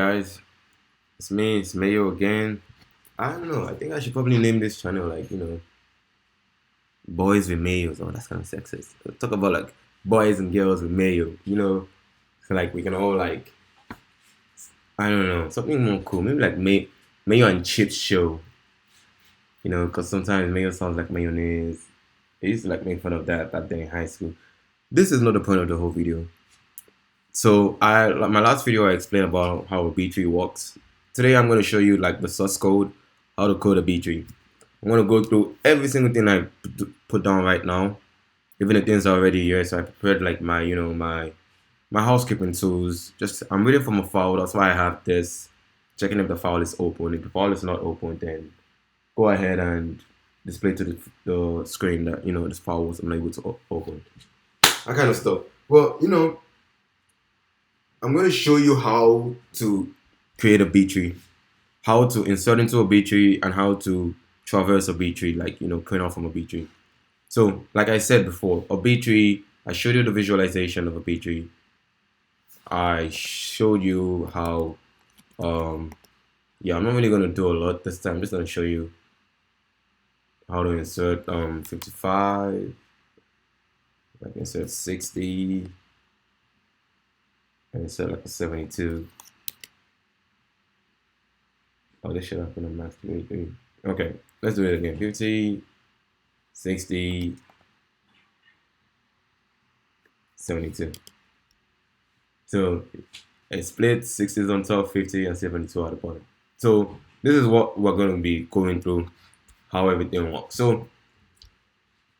Guys, it's me, it's Mayo again. I don't know, I think I should probably name this channel like, boys with Mayos, or that's kind of sexist. Talk about like boys and girls with Mayo, so like we can all like, I don't know, something more cool. Maybe like Mayo and Chips show, because sometimes Mayo sounds like mayonnaise. I used to like make fun of that back then in high school. This is not the point of the whole video. So like my last video I explained about how a BTree works. Today I'm going to show you like the source code, how to code a BTree. I'm going to go through every single thing I put down right now, even the things already here. So I prepared like my my housekeeping tools. Just I'm reading from a file. That's why I have this. Checking if the file is open. If the file is not open, then go ahead and display to the screen that this file was unable to open. That kind of stuff. Well, I'm going to show you how to create a BTree, how to insert into a BTree, and how to traverse a BTree, like, clean off from a BTree. So, like I said before, a BTree, I showed you the visualization of a BTree. I showed you how, yeah, I'm not really going to do a lot this time. I'm just going to show you how to insert 55, like insert 60, and insert like a 72. Oh, this should happen on max 23. Okay, let's do it again. 50, 60, 72. So it splits, 60 is on top, 50 and 72 at the bottom. So this is what we're going to be going through, how everything works. So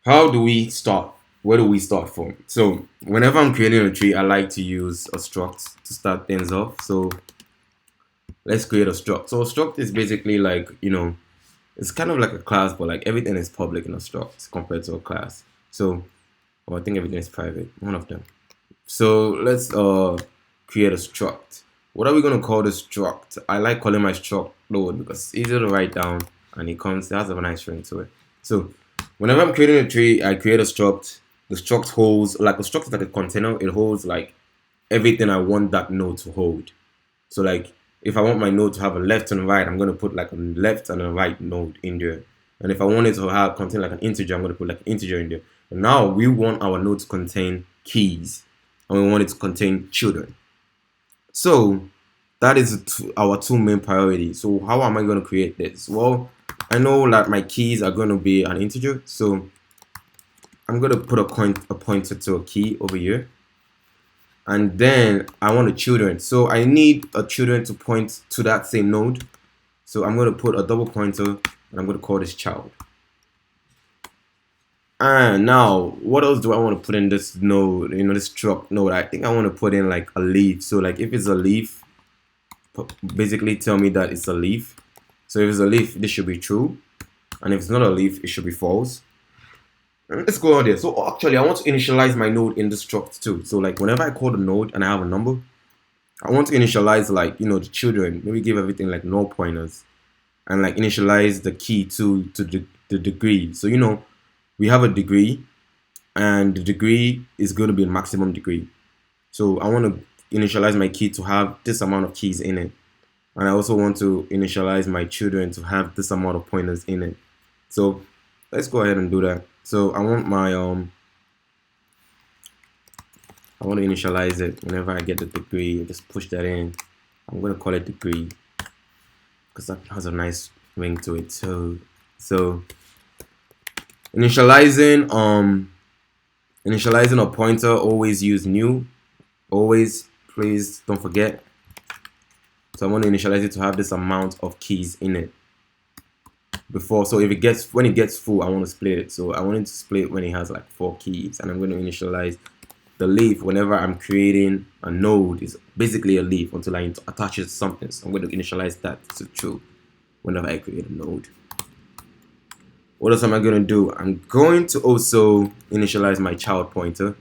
how do we start? Where do we start from? So whenever I'm creating a tree, I like to use a struct to start things off. So let's create a struct. So a struct is basically like, it's kind of like a class, but like everything is public in a struct compared to a class. So, I think everything is private, one of them. So let's create a struct. What are we gonna call this struct? I like calling my struct load because it's easier to write down and it has a nice ring to it. So whenever I'm creating a tree, I create a struct. The struct holds, like a struct is like a container. It holds like everything I want that node to hold. So like if I want my node to have a left and a right, I'm going to put like a left and a right node in there. And if I want it to have contain like an integer, I'm going to put like an integer in there. And now we want our node to contain keys, and we want it to contain children. So that is our two main priorities. So how am I going to create this? Well, I know that my keys are going to be an integer, so I'm going to put a pointer to a key over here. And then I want a children, so I need a children to point to that same node. So I'm going to put a double pointer and I'm going to call this child. And now what else do I want to put in this node, this struct node? I think I want to put in like a leaf. So like if it's a leaf, basically tell me that it's a leaf. So if it's a leaf, this should be true, and if it's not a leaf, it should be false. Let's go on there. So actually I want to initialize my node in the struct too. So like whenever I call the node and I have a number, I want to initialize like the children. Maybe give everything like null pointers, and like initialize the key to the degree. So we have a degree, and the degree is going to be a maximum degree. So I want to initialize my key to have this amount of keys in it, and I also want to initialize my children to have this amount of pointers in it. So let's go ahead and do that. So I want my I want to initialize it. Whenever I get the degree, just push that in. I'm going to call it degree because that has a nice ring to it. So initializing a pointer, always use new. Always, please don't forget. So I want to initialize it to have this amount of keys in it before. So if when it gets full, I want to split it. So I want it to split when it has like 4 keys, and I'm going to initialize the leaf whenever I'm creating a node is basically a leaf until I attach it to something. So I'm going to initialize that to true whenever I create a node. What else am I going to do? I'm going to also initialize my child pointer.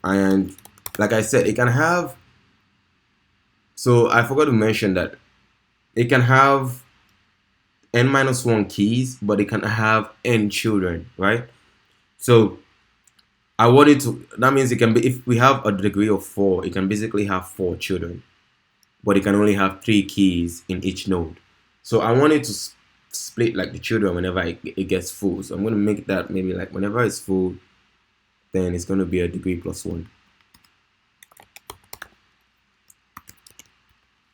And like I said, it can have, so I forgot to mention that it can have n-1 keys, but it can have n children, right? So I want it to. That means it can be, if we have a degree of 4, it can basically have 4 children, but it can only have 3 keys in each node. So I want it to split like the children whenever it gets full. So I'm going to make that maybe like whenever it's full, then it's going to be a degree plus 1.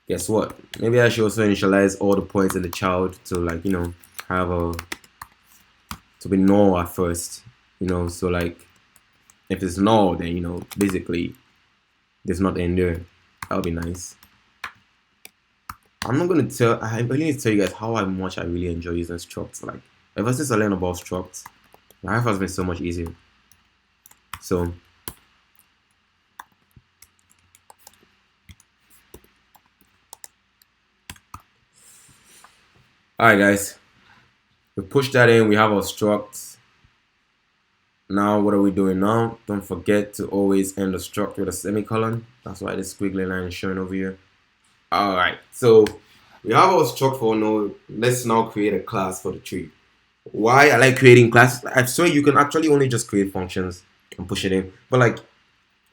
Guess what? Maybe I should also initialize all the points in the child to, like, you know, have a, to be null at first, you know. So like if it's null, then, you know, basically there's nothing there. That would be nice. I'm not gonna tell. I really need to tell you guys how much I really enjoy using structs. Like ever since I learned about structs, life has been so much easier. So alright guys, we push that in, we have our struct. Now what are we doing now? Don't forget to always end the struct with a semicolon. That's why this squiggly line is showing over here. Alright, so we have our struct for node. Let's now create a class for the tree. Why I like creating classes? I swear you can actually only just create functions and push it in, but like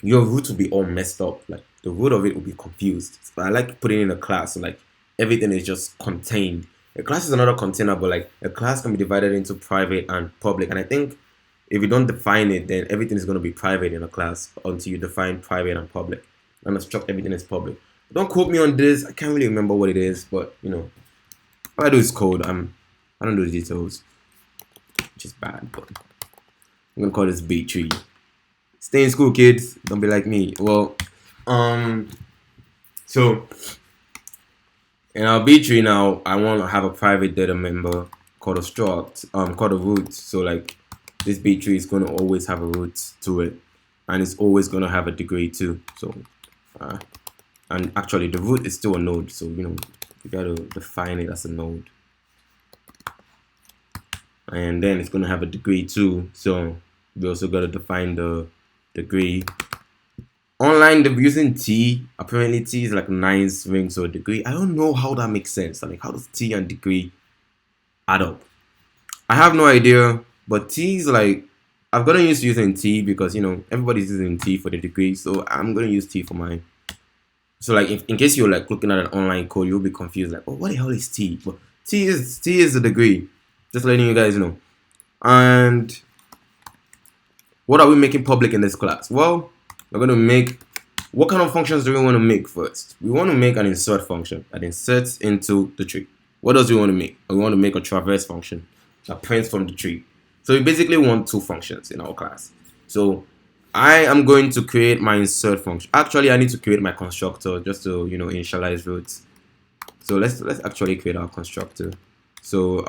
your root will be all messed up. Like the root of it will be confused. So I like putting in a class, so like everything is just contained. A class is another container, but like a class can be divided into private and public. And I think if you don't define it, then everything is going to be private in a class until you define private and public. And a struct, everything is public. Don't quote me on this. I can't really remember what it is, but you know, all I do is code. I don't do the details, which is bad. But I'm gonna call this BTree. Stay in school, kids. Don't be like me. Well, so in our BTree now, I want to have a private data member called a struct, called a root. So like this BTree is going to always have a root to it, and it's always going to have a degree too. So, and actually the root is still a node. So you know you got to define it as a node, and then it's going to have a degree too. So we also got to define the degree. Online, they're using T. Apparently, T is like 9 rings or a degree. I don't know how that makes sense. Like, how does T and degree add up? I have no idea. But T is like, I've gotten used to using T because, you know, everybody's using T for the degree. So I'm going to use T for mine. So like, if, in case you're like looking at an online code, you'll be confused. Like, oh, what the hell is T? But T is the degree. Just letting you guys know. And what are we making public in this class? Well, we're going to make, what kind of functions do we want to make first? We want to make an insert function that inserts into the tree. What else do we want to make? We want to make a traverse function that prints from the tree. So we basically want 2 functions in our class. So I am going to create my insert function. Actually, I need to create my constructor just to, you know, initialize roots. So let's actually create our constructor. So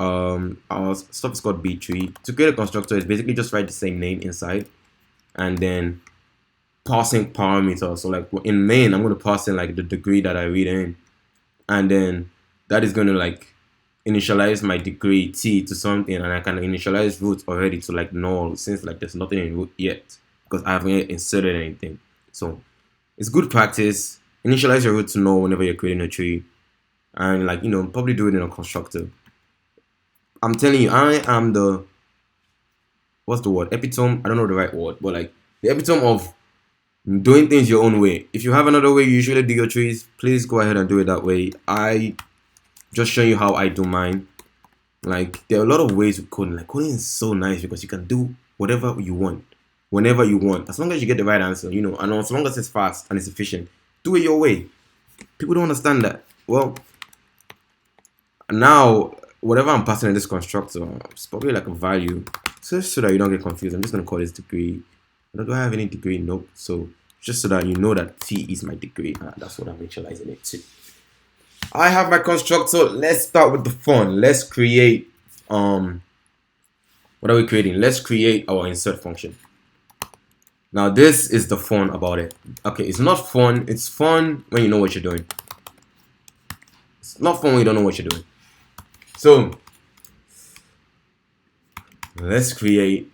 our stuff is called BTree. To create a constructor is basically just write the same name inside, and then passing parameters. So like in main, I'm going to pass in like the degree that I read in, and then that is going to like initialize my degree T to something, and I can initialize root already to like null since like there's nothing in root yet because I haven't yet inserted anything. So it's good practice. Initialize your root to null whenever you're creating a tree, and like, you know, probably do it in a constructor. I'm telling you, I am the, what's the word, epitome, I don't know the right word, but like the epitome of doing things your own way. If you have another way you usually do your trees, please go ahead and do it that way. I just show you how I do mine. Like there are a lot of ways with coding. Like coding is so nice because you can do whatever you want, whenever you want, as long as you get the right answer, you know, and as long as it's fast and it's efficient. Do it your way. People don't understand that. Well, now whatever I'm passing in this constructor, it's probably like a value. So that you don't get confused, I'm just gonna call this degree. Do I have any degree? Nope. So just so that you know that T is my degree. That's what I'm initializing it to. I have my constructor. Let's start with the fun. Let's create what are we creating? Let's create our insert function. Now this is the fun about it. Okay, it's not fun. It's fun when you know what you're doing. It's not fun when you don't know what you're doing. So let's create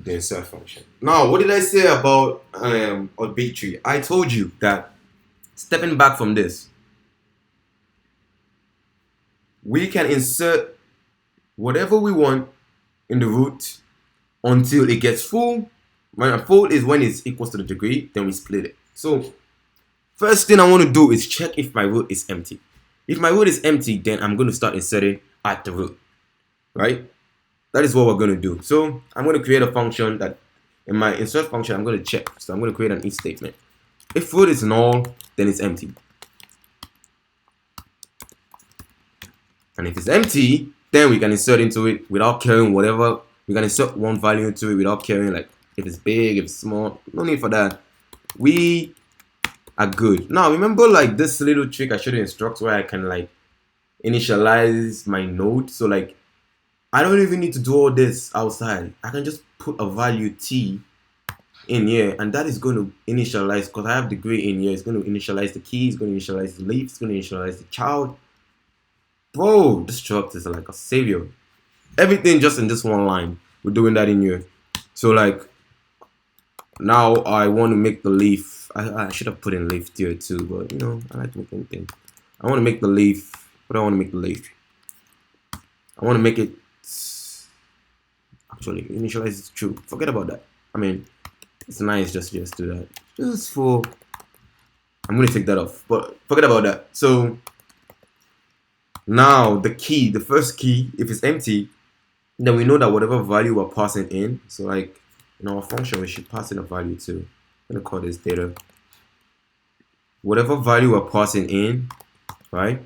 the insert function. Now, what did I say about BTree? I told you that stepping back from this, we can insert whatever we want in the root until it gets full. When full is when it's equals to the degree, then we split it. So first thing I want to do is check if my root is empty. If my root is empty, then I'm going to start inserting at the root, right? That is what we're going to do. So I'm going to create a function that in my insert function, I'm going to check. So I'm going to create an if statement. If root is null, then it's empty. And if it's empty, then we can insert into it without caring whatever. We can insert one value into it without caring like if it's big, if it's small. No need for that. We are good. Now remember like this little trick I showed you in Struct where I can like initialize my node. So like I don't even need to do all this outside. I can just put a value t in here, and that is going to initialize, because I have degree in here. It's going to initialize the key, it's going to initialize the leaf, it's going to initialize the child. Bro, this struct is like a savior. Everything just in this one line. We're doing that in here. So like now I want to make the leaf. I should have put in leaf here too, but you know, I like to make anything. I want to make the leaf. What do I want to make the leaf? I want to make it actually initialize is true. Forget about that. I mean, it's nice just do that. Just for I'm gonna take that off, but forget about that. So now the key, the first key, if it's empty, then we know that whatever value we're passing in, so like in our function we should pass in a value too. I'm gonna call this data. Whatever value we're passing in, right?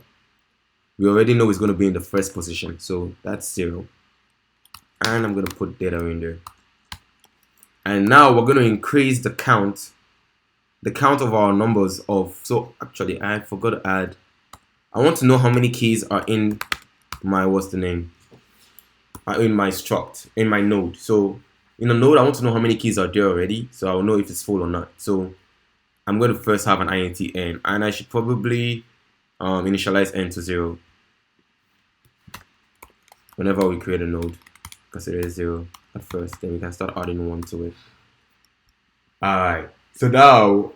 We already know it's gonna be in the first position, so that's 0. And I'm gonna put data in there. And now we're gonna increase the count of our numbers of. So actually, I forgot to add. I want to know how many keys are in my in my struct, in my node. So in a node, I want to know how many keys are there already, so I'll know if it's full or not. So I'm going to first have an int n, and I should probably initialize n to 0 whenever we create a node, because it is 0 at first. Then we can start adding 1 to it. Alright, so now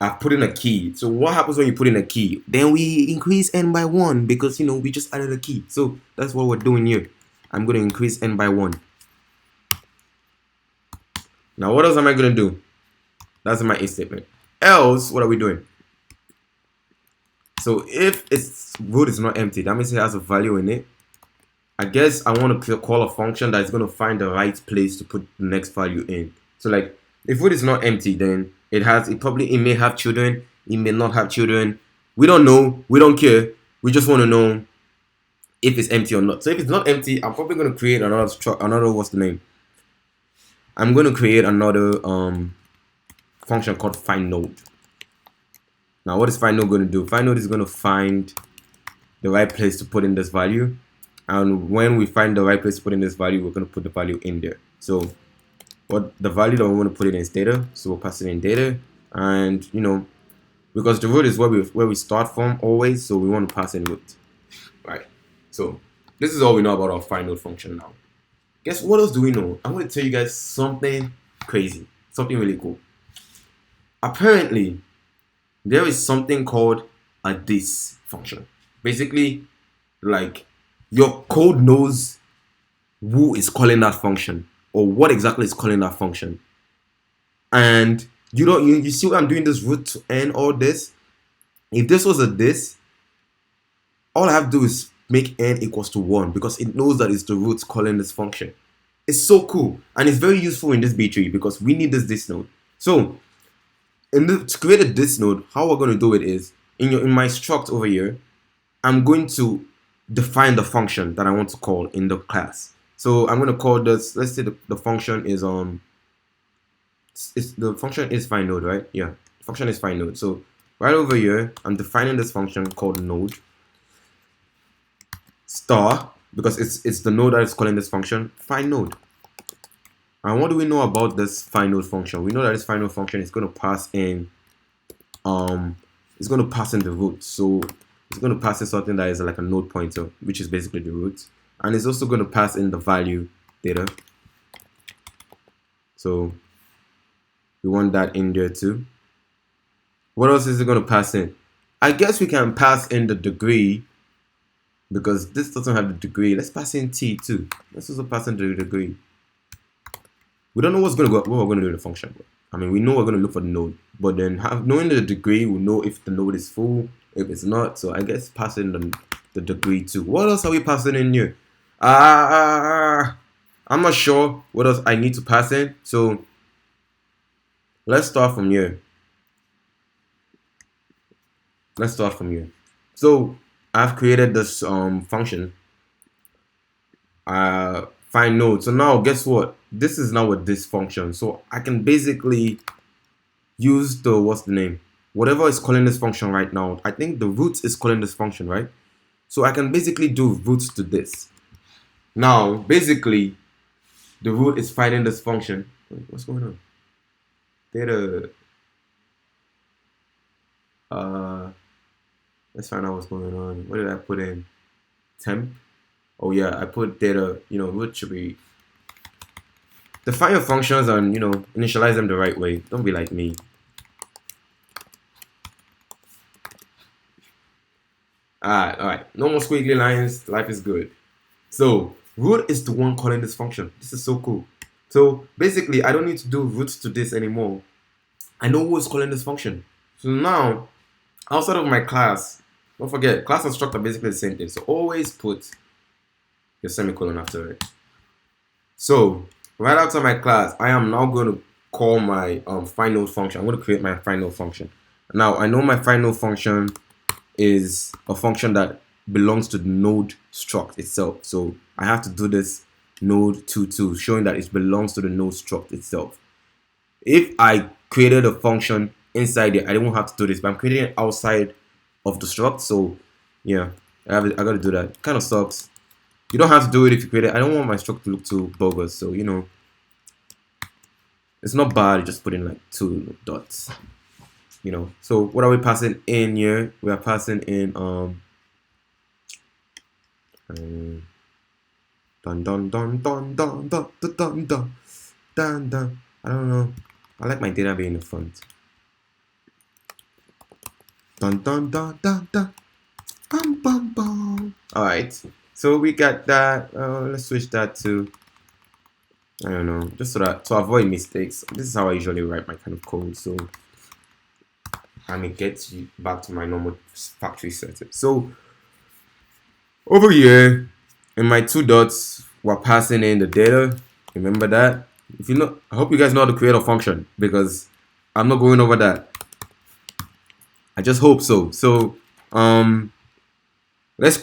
I've put in a key. So what happens when you put in a key? Then we increase n by 1 because, you know, we just added a key. So that's what we're doing here. I'm going to increase n by 1. Now what else am I going to do? That's my if statement. Else, what are we doing? So if its root is not empty, that means it has a value in it. I guess I want to call a function that's going to find the right place to put the next value in. So like if root is not empty, then it may have children, it may not have children. We don't know, we don't care. We just want to know if it's empty or not. So if it's not empty, I'm probably going to create another what's the name? I'm going to create another function called find node. Now what is find node going to do? Find node is going to find the right place to put in this value, and when we find the right place to put in this value, we're going to put the value in there. So what the value that we want to put it in is data, so we'll pass it in data. And you know, because the root is where we start from always, so we want to pass in root, right? So this is all we know about our find node function now. Guess what else do we know? I'm going to tell you guys something crazy, something really cool. Apparently there is something called a this function. Basically, like your code knows who is calling that function, or what exactly is calling that function. And you see what I'm doing, this root to n, all this. If this was a this, all I have to do is make n equals to 1, because it knows that it's the root calling this function. It's so cool, and it's very useful in this BTree because we need this node. So to create a this node, how we're going to do it is in my struct over here, I'm going to define the function that I want to call in the class. So I'm going to call this, let's say the function is the function is find node, right? Yeah, the function is find node. So right over here, I'm defining this function called node star, because it's the node that is calling this function find node. And what do we know about this find node function? We know that this find node function is going to pass in the root. So it's going to pass in something that is like a node pointer, which is basically the root. And it's also going to pass in the value data. So we want that in there too. What else is it going to pass in? I guess we can pass in the degree, because this doesn't have the degree. Let's pass in t too. Let's also pass in the degree. We don't know what we're gonna do in the function. I mean, we know we're gonna look for the node, but then knowing the degree, we know if the node is full, if it's not. So I guess passing the degree too. What else are we passing in here? I'm not sure what else I need to pass in. So let's start from here. So I've created this function. Find node. So now guess what? This is now with this function. So I can basically use the what's the name? Whatever is calling this function right now. I think the root is calling this function, right? So I can basically do root to this. Now basically the root is finding this function. Wait, what's going on? Data. Let's find out what's going on. What did I put in? Temp. Oh yeah, I put data. You know, root should be. Define your functions and initialize them the right way. Don't be like me. Alright. No more squiggly lines. Life is good. So root is the one calling this function. This is so cool. So basically, I don't need to do root to this anymore. I know who is calling this function. So now, outside of my class, don't forget, class and struct are basically the same thing. So always put your semicolon after it. So right after my class, I am now going to call my find node function. I'm going to create my find node function. Now I know my find node function is a function that belongs to the node struct itself. So I have to do this node 22, showing that it belongs to the node struct itself. If I created a function inside it, I don't have to do this, but I'm creating it outside of the struct. So yeah, I got to do that. Kind of sucks. You don't have to do it if you create it. I don't want my struct to look too bogus, so it's not bad. Just put in like 2 dots. So what are we passing in here? We are passing in dun dun dun dun dun dun dun dun dun dun dun. I don't know. I like my data being in the front. Dun dun dun dun dun. Bum bum bum. All right. So we got that. Let's switch that to, I don't know, just so that to avoid mistakes. This is how I usually write my kind of code. So I mean, get you back to my normal factory setup. So over here in my 2 dots, we're passing in the data. Remember that. If you know, I hope you guys know how to create a function because I'm not going over that. I just hope so. So let's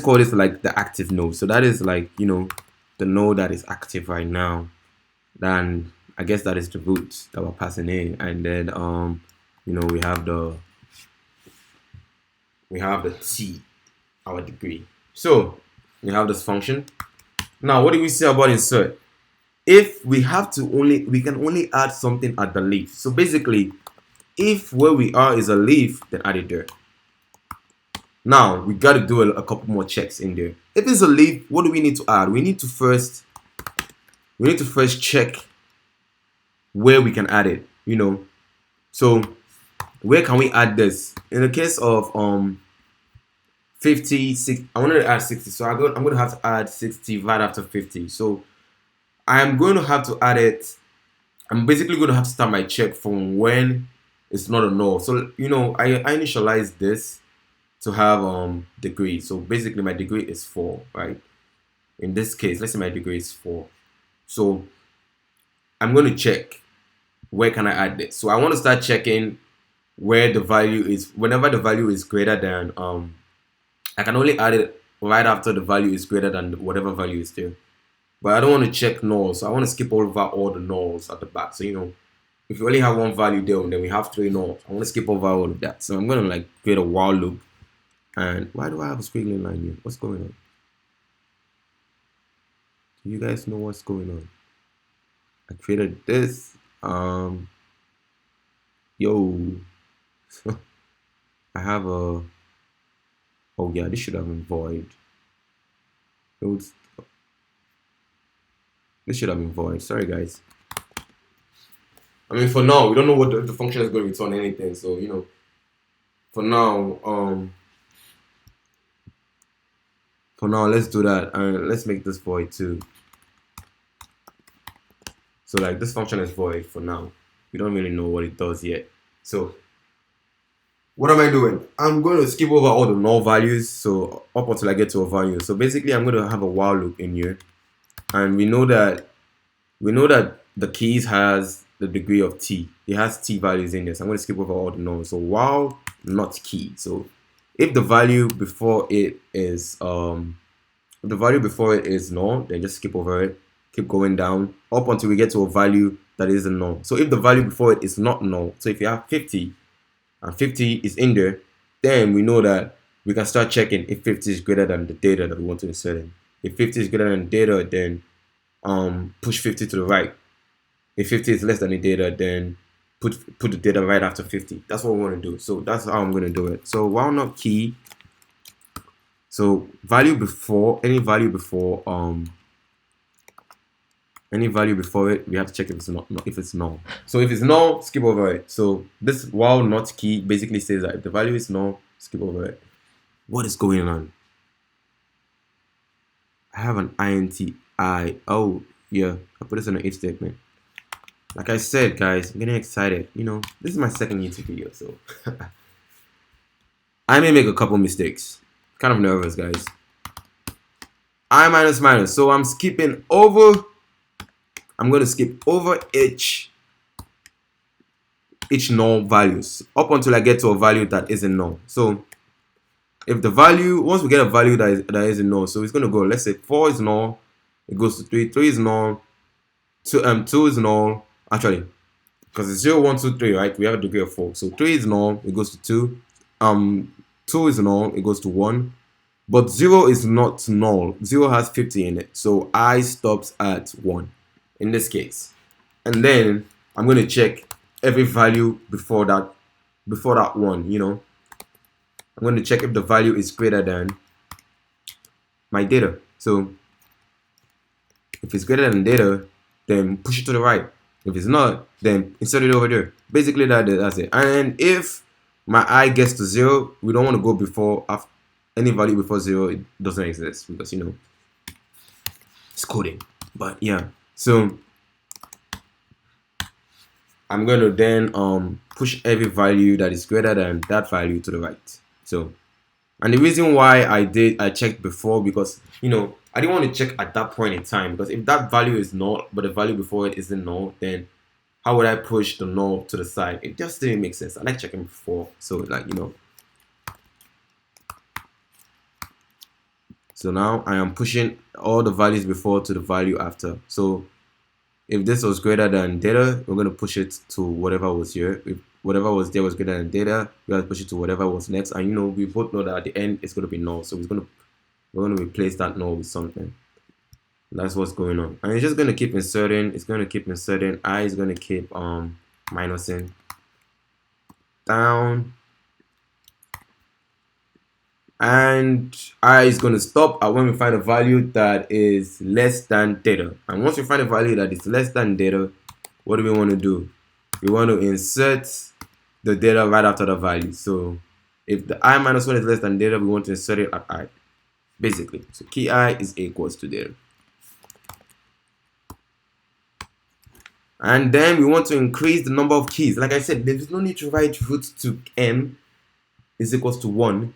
call this like the active node. So that is like the node that is active right now. Then I guess that is the root that we're passing in, and then we have the t, our degree. So we have this function. Now what do we say about insert? If we can only add something at the leaf. So basically, if where we are is a leaf, then add it there. Now we got to do a couple more checks in there. If it's a leaf, what do we need to add? We need to first check where we can add it. So where can we add this? In the case of 56, I wanted to add 60, so I'm going to have to add 60 right after 50. So I'm going to have to add it. I'm basically going to have to start my check from when it's not a null. So I initialize this to have degree. So basically my degree is 4, right? In this case, let's say my degree is 4. So I'm going to check where can I add this. So I want to start checking where the value is. Whenever the value is greater than I can only add it right after the value is greater than whatever value is there. But I don't want to check nulls, so I want to skip over all the nulls at the back. So if you only have one value there, then we have 3 nulls. I want to skip over all of that. So I'm going to like create a while loop. And why do I have a squiggly line here? What's going on? Do you guys know what's going on? I created this. Yo. I have a. Oh yeah, this should have been void. This should have been void. Sorry guys. I mean, for now, we don't know what the function is going to return anything. So for now, let's do that and let's make this void too. So like this function is void for now. We don't really know what it does yet. So what am I doing? I'm going to skip over all the null values, so up until I get to a value. So basically I'm going to have a while loop in here, and we know that the keys has the degree of t. It has t values in this. I'm going to skip over all the nulls. So while not key. So if the value before it is null, then just skip over it. Keep going down up until we get to a value that is a null. So if the value before it is not null, so if you have 50 and 50 is in there, then we know that we can start checking if 50 is greater than the data that we want to insert in. If 50 is greater than data, then push 50 to the right. If 50 is less than the data, then put the data right after 50. That's what we want to do. So that's how I'm going to do it. So while not key, so value before any value before it, we have to check if it's not if it's null. So if it's null, skip over it. So this while not key basically says that if the value is null, skip over it. What is going on? I have an INTI. Oh yeah, I put this in an if statement. Like I said, guys, I'm getting excited. You know, this is my second YouTube video, so I may make a couple mistakes. Kind of nervous, guys. I minus minus. So I'm skipping over. I'm going to skip over each null values up until I get to a value that isn't null. So if the value, once we get a value that isn't null, so it's going to go, let's say 4 is null, it goes to 3, 3 is null, 2 is null, actually, because it's 0, 1, 2, 3, right? We have a degree of 4. So 3 is null, it goes to 2, 2 is null, it goes to 1, but 0 is not null. 0 has 50 in it, so I stops at 1 in this case. And then I'm going to check every value before that one, you know. I'm going to check if the value is greater than my data. So if it's greater than data, then push it to the right. If it's not, then insert it over there. Basically that's it. And if my I gets to 0, we don't want to go before any value before 0. It doesn't exist because, you know, it's coding. But yeah, so I'm going to then push every value that is greater than that value to the right. So, and the reason why I checked before, because, you know, I didn't want to check at that point in time, because if that value is null but the value before it isn't null, then how would I push the null to the side? It just didn't make sense. I like checking before, so like, you know. So now I am pushing all the values before to the value after. So if this was greater than data, we're going to push it to whatever was here. If whatever was there was greater than data, we have to push it to whatever was next. And, you know, we both know that at the end it's going to be null. So we're going to replace that null with something. That's what's going on. And it's just going to keep inserting. It's going to keep inserting. I is going to keep minusing down. And I is going to stop at when we find a value that is less than data. And once we find a value that is less than data, what do we want to do? We want to insert the data right after the value. So if the I minus 1 is less than data, we want to insert it at I, basically. So key I is equals to data. And then we want to increase the number of keys. Like I said, there's no need to write root to n is equals to 1.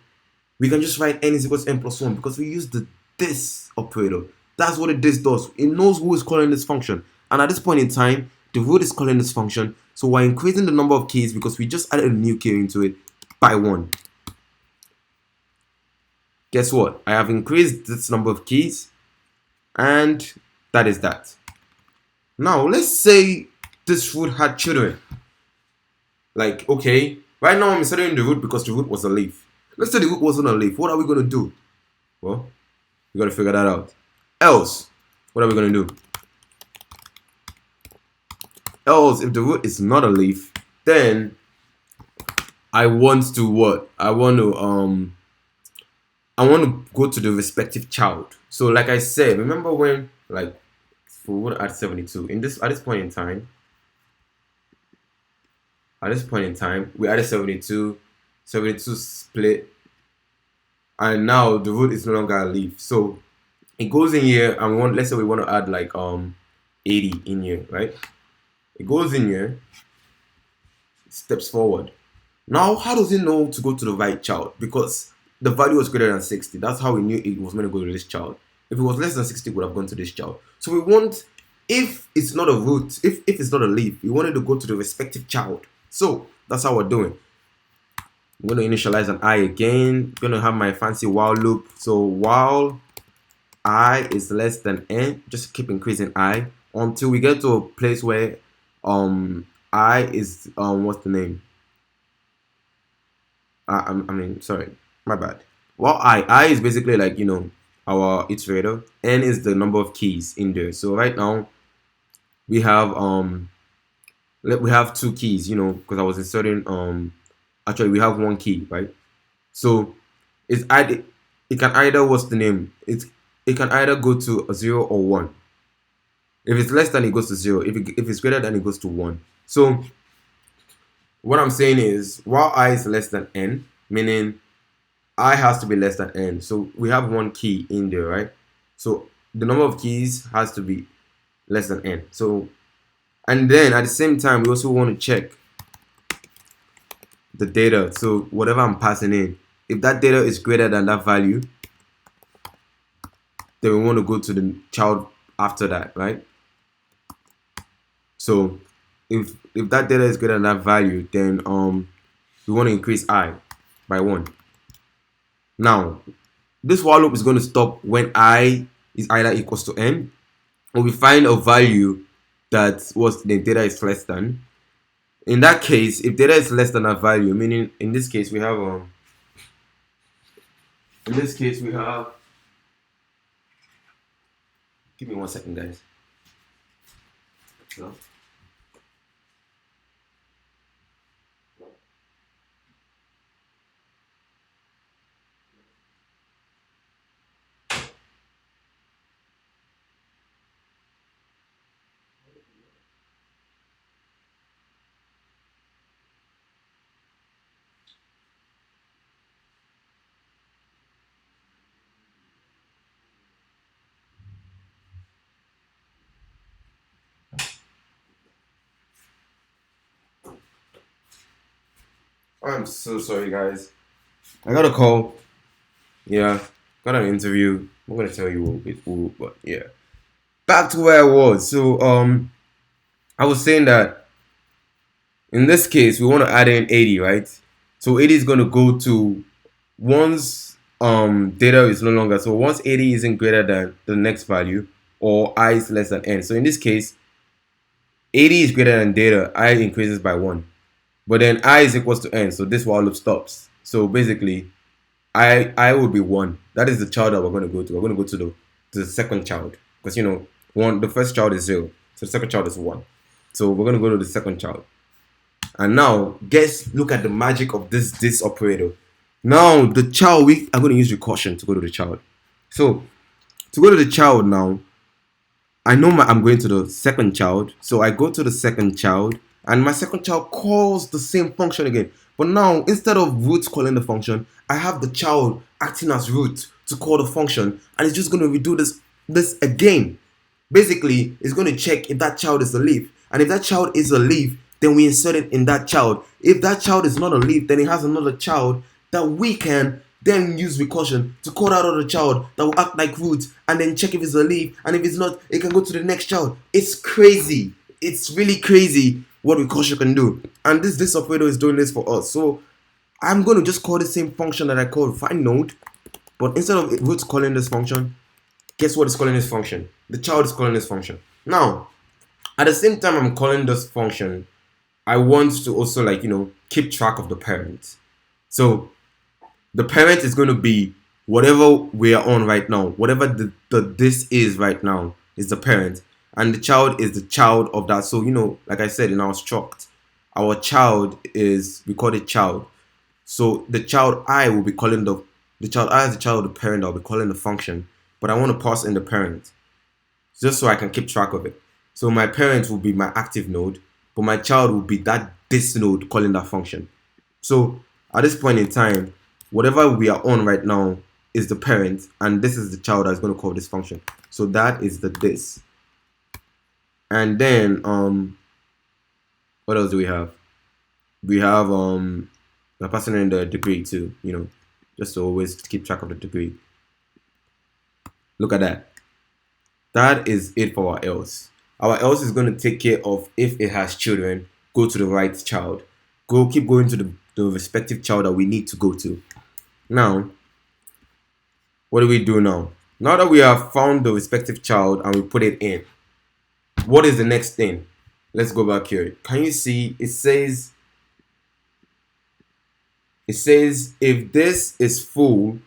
We can just write n is equals to n plus 1 because we use the this operator. That's what this does. It knows who is calling this function. And at this point in time, the root is calling this function. So we're increasing the number of keys because we just added a new key into it by 1. Guess what? I have increased this number of keys. And that is that. Now, let's say this root had children. Like, okay, right now I'm inserting the root because the root was a leaf. Let's say the root wasn't a leaf. What are we going to do? Well, we got to figure that out. Else, what are we going to do? Else, if the root is not a leaf, then I want to what? I want to go to the respective child. So like I said, remember when, like, we would add 72 at this point in time, we added 72 split, and now the root is no longer a leaf. So it goes in here, and let's say we want to add like 80 in here, right? It goes in here, steps forward. Now, how does it know to go to the right child? Because the value was greater than 60. That's how we knew it was going to go to this child. If it was less than 60, it would have gone to this child. So we want, if it's not a root, if it's not a leaf, we wanted to go to the respective child. So that's how we're doing. I'm going to initialize an I again. I'm going to have my fancy while loop. So while I is less than n, just keep increasing I until we get to a place where I is what's the name? I mean, sorry, my bad. Well, I is basically like, you know, our iterator. N is the number of keys in there. So right now we have 2 keys, you know, because I was inserting actually we have 1 key, right? So it's either, it can either, what's the name? It can either go to a 0 or 1. If it's less than, it goes to 0. If it's greater than, it goes to 1. So what I'm saying is, while I is less than n, meaning I has to be less than n. So we have 1 key in there, right? So the number of keys has to be less than n. So, and then at the same time, we also want to check the data. So whatever I'm passing in, if that data is greater than that value, then we want to go to the child after that, right? So if that data is greater than that value, then we want to increase I by 1. Now, this while loop is going to stop when I is either equals to n, or we find a value that was the data is less than. In that case, if data is less than a value, meaning in this case we have give me 1 second, guys. No? I'm so sorry, guys. I got a call. Yeah, got an interview. I'm gonna tell you a bit, but yeah. Back to where I was. So I was saying that in this case we want to add in 80, right? So 80 is gonna go to once data is no longer, so once 80 isn't greater than the next value, or I is less than n. So in this case, 80 is greater than data, I increases by 1. But then I is equals to n, so this while loop stops. So basically, I will be 1. That is the child that we're going to go to. We're going to go to the second child. Because, you know, the first child is 0. So the second child is 1. So we're going to go to the second child. And now, look at the magic of this operator. Now, the child, we are going to use recursion to go to the child. So, to go to the child now, I know I'm going to the second child. So I go to the second child. And my second child calls the same function again. But now, instead of root calling the function, I have the child acting as root to call the function. And it's just going to redo this again. Basically, it's going to check if that child is a leaf. And if that child is a leaf, then we insert it in that child. If that child is not a leaf, then it has another child that we can then use recursion to call out other child that will act like root. And then check if it's a leaf. And if it's not, it can go to the next child. It's crazy. It's really crazy what recursion can do, and this operator is doing this for us. So I'm going to just call the same function that I called find node, but instead of root calling this function, guess what is calling this function? The child is calling this function. Now, at the same time I'm calling this function, I want to also, like, you know, keep track of the parent. So the parent is going to be whatever we are on right now, whatever this is right now is the parent. And the child is the child of that. So, you know, like I said in our struct, our child is, we call it child. So the child I will be calling the child I is the child of the parent, I'll be calling the function. But I want to pass in the parent just so I can keep track of it. So my parent will be my active node, but my child will be this node calling that function. So at this point in time, whatever we are on right now is the parent, and this is the child that's going to call this function. So that is the this. And then what else do we have? We have we're passing in the degree too, just to always keep track of the degree. Look at that. That is it for our else. Our else is going to take care of if it has children, go to the right child. Keep going to the respective child that we need to go to. Now, what do we do now? Now that we have found the respective child and we put it in, what is the next thing? Let's go back here. Can you see it says if this is full,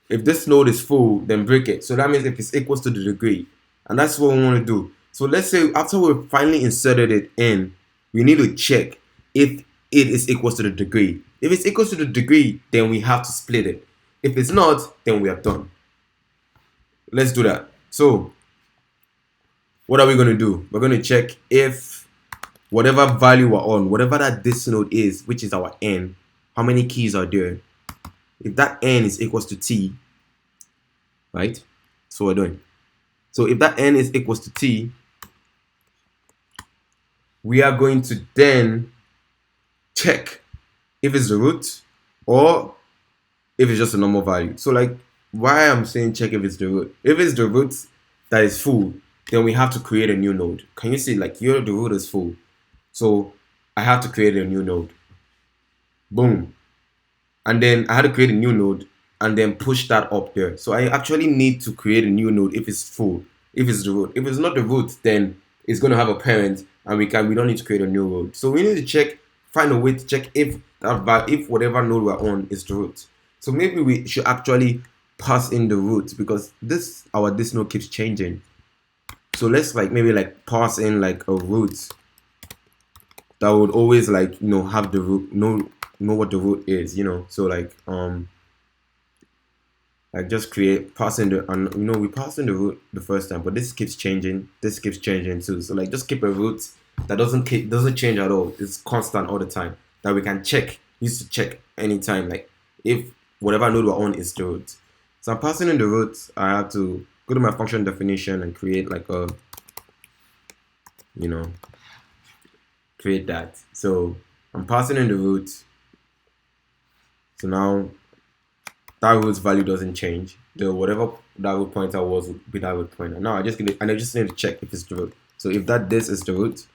if this node is full, then break it. So that means if it's equals to the degree. And that's what we want to do. So let's say after we've finally inserted it in, we need to check if it is equals to the degree. If it's equals to the degree, then we have to split it. If it's not, then we are done. Let's do that. So what are we going to do? We're going to check if whatever value we're on, whatever that this node is, which is our n, how many keys are there? If that n is equals to t, right? So we're doing. So if that n is equals to t, we are going to then check if it's the root or if it's just a normal value. So like why I'm saying check if it's the root. If it's the root that is full, then we have to create a new node. Can you see like here the root is full? So I have to create a new node. Boom. And then I had to create a new node and then push that up there. So I actually need to create a new node if it's full, if it's the root. If it's not the root, then it's going to have a parent and we don't need to create a new node. So we need to check, find a way to check if whatever node we're on is the root. So maybe we should actually pass in the root because this node keeps changing. So let's maybe pass in a root that would always have the root, know what the root is, so just pass in the, and we passed in the root the first time, but this keeps changing too. So just keep a root that doesn't change at all. It's constant all the time that we can check, use to check anytime if whatever node we're on is the root. So I'm passing in the root. I have to go to my function definition and create create that. So I'm passing in the root. So now that root's value doesn't change. The whatever that root pointer was would be that root pointer. Now I just need to check if it's the root. So if this is the root,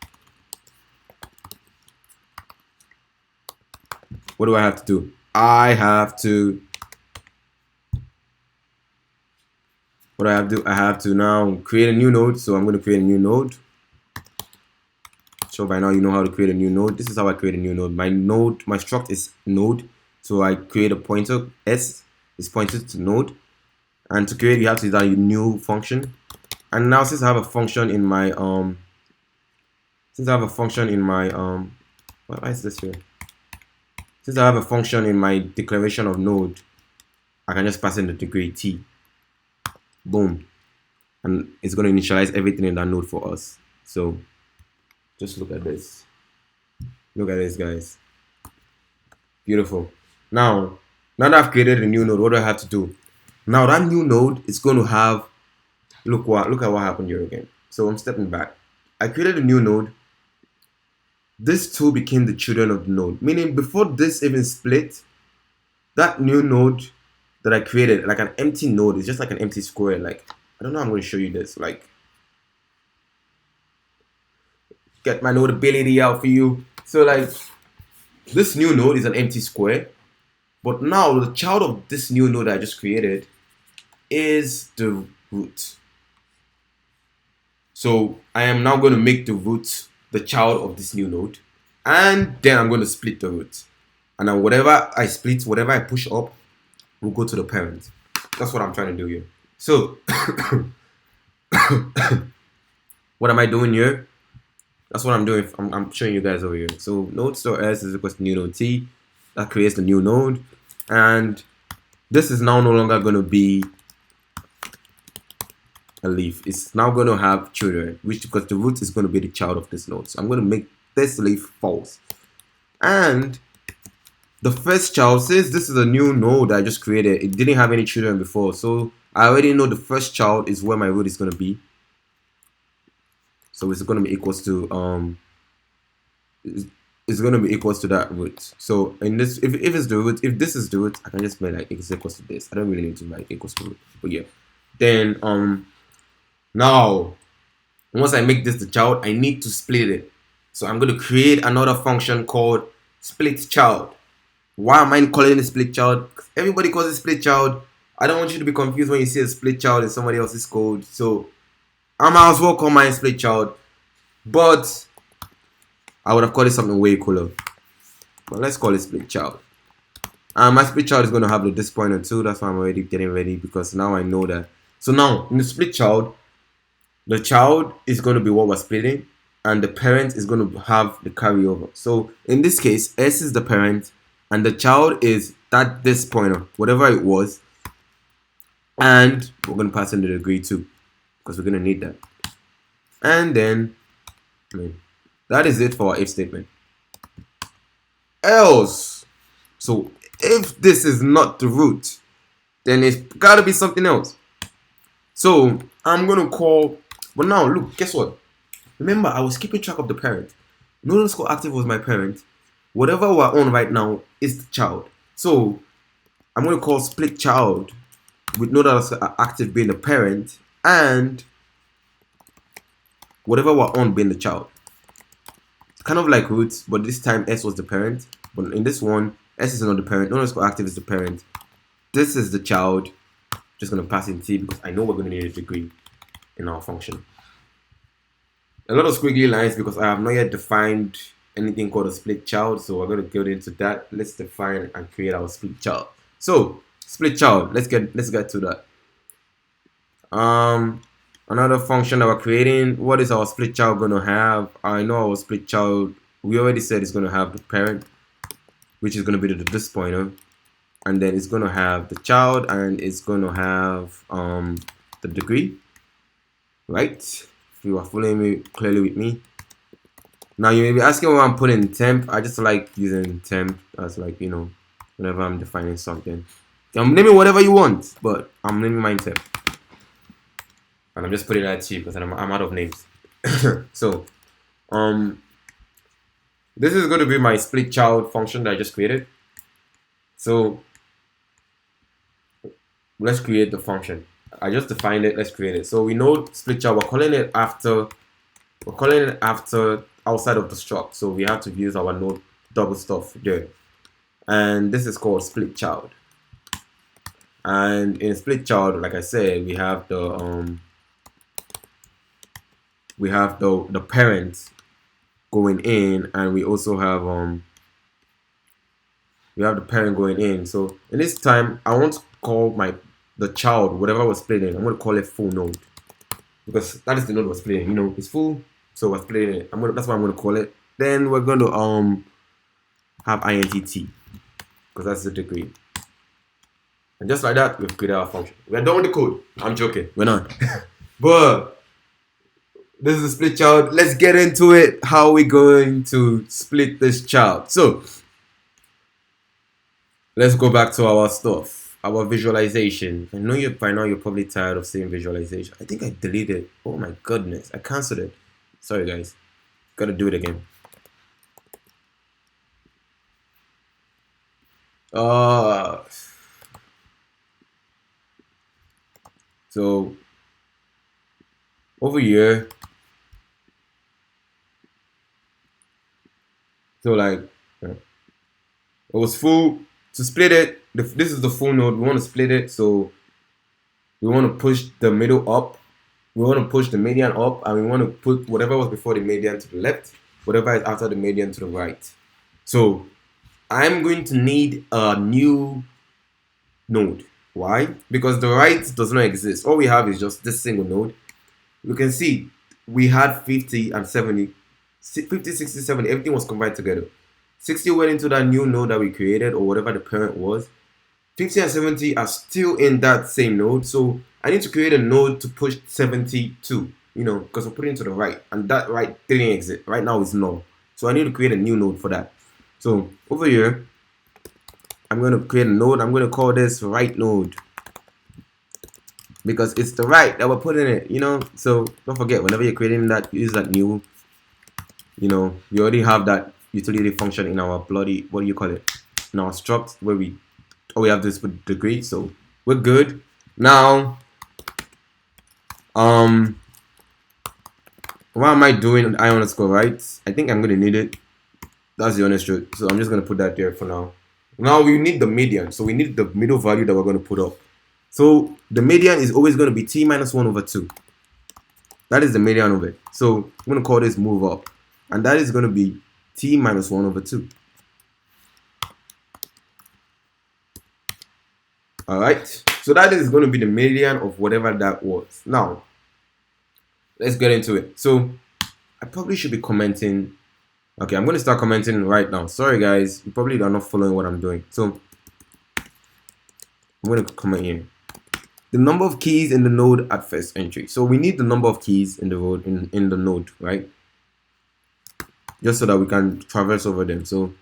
what do I have to do? I have to now create a new node. So I'm going to create a new node. So by now you know how to create a new node. This is how I create a new node. My struct is node. So I create a pointer. S is pointed to node. And to create, you have to use a new function. And now since I have a function in my why is this here? Since I have a function in my declaration of node, I can just pass in the degree t. Boom. And it's going to initialize everything in that node for us. So just look at this. Look at this, guys. Beautiful. Now that I've created a new node, what do I have to do? Now that new node is going to have, look at what happened here again. So I'm stepping back. I created a new node. This two became the children of the node. Meaning before this even split, that new node that I created, like an empty node, is just like an empty square. I don't know how I'm going to show you this. Get my notability out for you. So this new node is an empty square. But now the child of this new node I just created is the root. So I am now going to make the root the child of this new node. And then I'm going to split the root. And then whatever I split, whatever I push up, will go to the parent. That's what I'm trying to do here. So what am I doing here? That's what I'm doing. I'm showing you guys over here. So node store s is equals to new node t. That creates the new node. And this is now no longer going to be a leaf. It's now going to have children, because the root is going to be the child of this node. So I'm going to make this leaf false. And the first child, since this is a new node I just created, it didn't have any children before. So I already know the first child is where my root is going to be. So it's going to be equals to it's going to be equals to that root. So in this, if it's the root, if this is the root, I can just make like x equals to this. I don't really need to write equals to root. But yeah, then now once I make this the child, I need to split it. So I'm going to create another function called split child. Why am I calling it split child? Everybody calls it split child. I don't want you to be confused when you see a split child in somebody else's code. So I might as well call mine split child, but I would have called it something way cooler. But let's call it split child. And my split child is going to have this pointer too. That's why I'm already getting ready, because now I know that. So now in the split child, the child is going to be what we're splitting, and the parent is going to have the carryover. So in this case, S is the parent, and the child is this pointer, whatever it was, and we're going to pass in the degree too, because we're going to need that. And then that is it for our if statement. Else, so if this is not the root, then it's got to be something else. So I'm going to call, but now look, guess what? Remember, I was keeping track of the parent. Node_active was my parent. Whatever we're on right now is the child. So I'm going to call split child with node_active being the parent and whatever we're on being the child. It's kind of like root, but this time S was the parent. But in this one, S is not the parent. Node_active is the parent. This is the child. Just going to pass in T because I know we're going to need a degree in our function. A lot of squiggly lines because I have not yet defined anything called a split child, so we're going to get into that. Let's define and create our split child. So split child, let's get to that. Another function that we're creating, what is our split child going to have? I know our split child, we already said it's going to have the parent, which is going to be this pointer, and then it's going to have the child, and it's going to have the degree, right? If you are following me clearly with me. Now you may be asking why I'm putting temp. I just like using temp as like, you know, whenever I'm defining something. I'm naming whatever you want, but I'm naming mine temp. And I'm just putting that cheap because I'm out of names. So this is going to be my split child function that I just created. So let's create the function. I just defined it. Let's create it. So we know split child. We're calling it after outside of the struct. So we have to use our node double stuff there. And this is called split child. And in split child, like I said, we have the parent going in, and we also have the parent going in. So in this time, I want to call the child, whatever we're splitting, I'm going to call it full node, because that is the node we're splitting. You know, it's full, so we're splitting it. That's what I'm going to call it. Then we're going to have int because that's the degree. And just like that, we've created our function. We're done with the code. I'm joking. We're not. But this is a split child. Let's get into it. How are we going to split this child? So let's go back to our stuff. Our visualization. I know by now you're probably tired of seeing visualization. I think I deleted it. Oh my goodness. I canceled it. Sorry guys. Gotta do it again. So over here, so like it was full. To split it, this is the full node. We want to split it, so we want to push the middle up, we want to push the median up, and we want to put whatever was before the median to the left, whatever is after the median to the right. So I'm going to need a new node. Why? Because the right does not exist. All we have is just this single node. You can see we had 50 and 70, 50, 60, 70, everything was combined together. 60 went into that new node that we created, or whatever the parent was. 50 and 70 are still in that same node, so I need to create a node to push 70 to, you know, because we're putting it to the right, and that right didn't exist. Right now it's null, so I need to create a new node for that. So over here, I'm going to create a node. I'm going to call this right node. because it's the right that we're putting it, you know. So don't forget, whenever you're creating that, use that new, you know, we already have that utility function in our bloody, what do you call it, in our struct, where we have this with degree. So we're good now. What am I doing? I underscore right. I think I'm gonna need it. That's the honest truth. So I'm just gonna put that there for now. Now we need the median. So we need the middle value that we're gonna put up. So the median is always gonna be t minus 1 over 2. That is the median of it. So I'm gonna call this move up, and that is gonna be t minus 1 over 2. All right. So that is gonna be the median of whatever that was. Now let's get into it. So I probably should be commenting. Okay, I'm going to start commenting right now. Sorry guys, you probably are not following what I'm doing. So I'm going to comment here. The number of keys in the node at first entry. So we need the number of keys in the node, right? Just so that we can traverse over them. So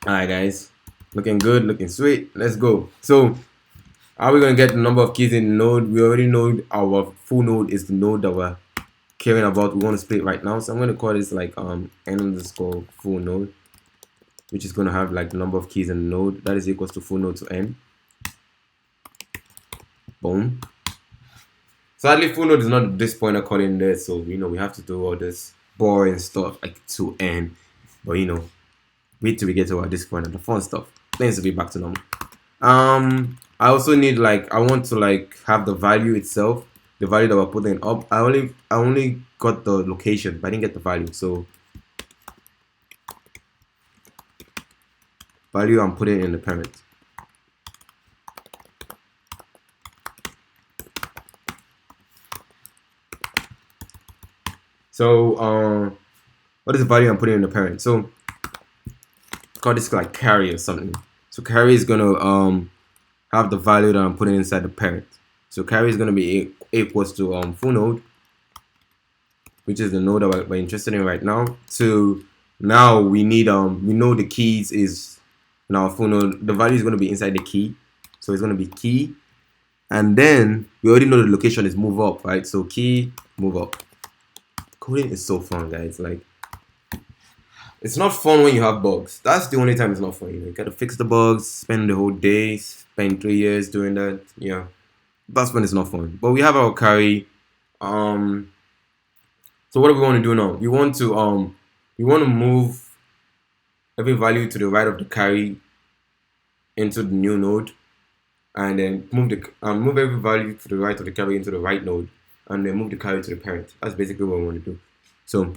alright guys, looking good, looking sweet. Let's go. So how are we going to get the number of keys in the node? We already know our full node is the node that we're caring about. We want to split right now. So I'm going to call this like n underscore full node, which is going to have like the number of keys in the node. That is equals to full node to n. Boom. Sadly, full node is not this pointer calling there. So, you know, we have to do all this boring stuff like to n. But, you know, wait till we get to this point and the fun stuff. Things will be back to normal. I also need like, I want to like have the value itself, the value that we're putting up. I only got the location, but I didn't get the value. So value I'm putting in the parent. So what is the value I'm putting in the parent? So call this like carry or something. So carry is gonna have the value that I'm putting inside the parent. So carry is gonna be equals to full node, which is the node that we're interested in right now. So now we need we know the keys is in our full node. The value is gonna be inside the key. So it's gonna be key, and then we already know the location is move up, right? So key move up. Coding is so fun, guys. Like, it's not fun when you have bugs. That's the only time it's not fun. You gotta fix the bugs, spend the whole day, spend 3 years doing that. Yeah, that's when it's not fun. But we have our carry. So what do we want to do now? We want to move every value to the right of the carry into the new node, and then move every value to the right of the carry into the right node, and then move the carry to the parent. That's basically what we want to do. So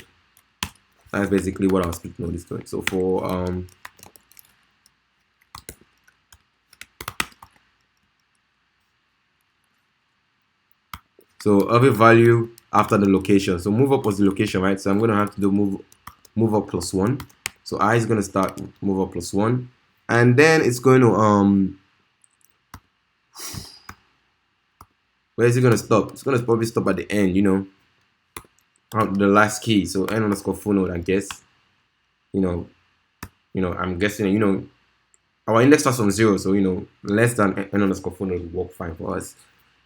that's basically what our split node is doing. So for so every value after the location. So move up was the location, right? So I'm gonna have to do move up plus 1. So I is gonna start move up plus 1, and then it's going to where is it gonna stop? It's gonna probably stop at the end, you know, the last key. So n underscore full node, I guess. You know, I'm guessing, you know, our index starts from 0, so, you know, less than n underscore full node will work fine for us.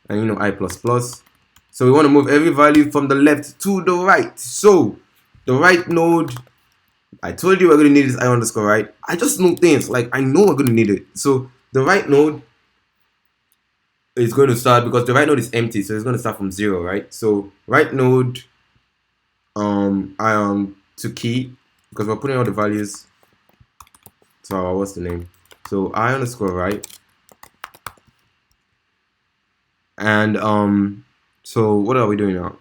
And, you know, I plus plus. So we want to move every value from the left to the right. So the right node, I told you we're going to need this I underscore right. I just know things, like I know we're going to need it. So the right node is going to start, because the right node is empty, so it's going to start from 0, right? So right node to key, because we're putting all the values to our, what's the name? So I underscore right. And so what are we doing now?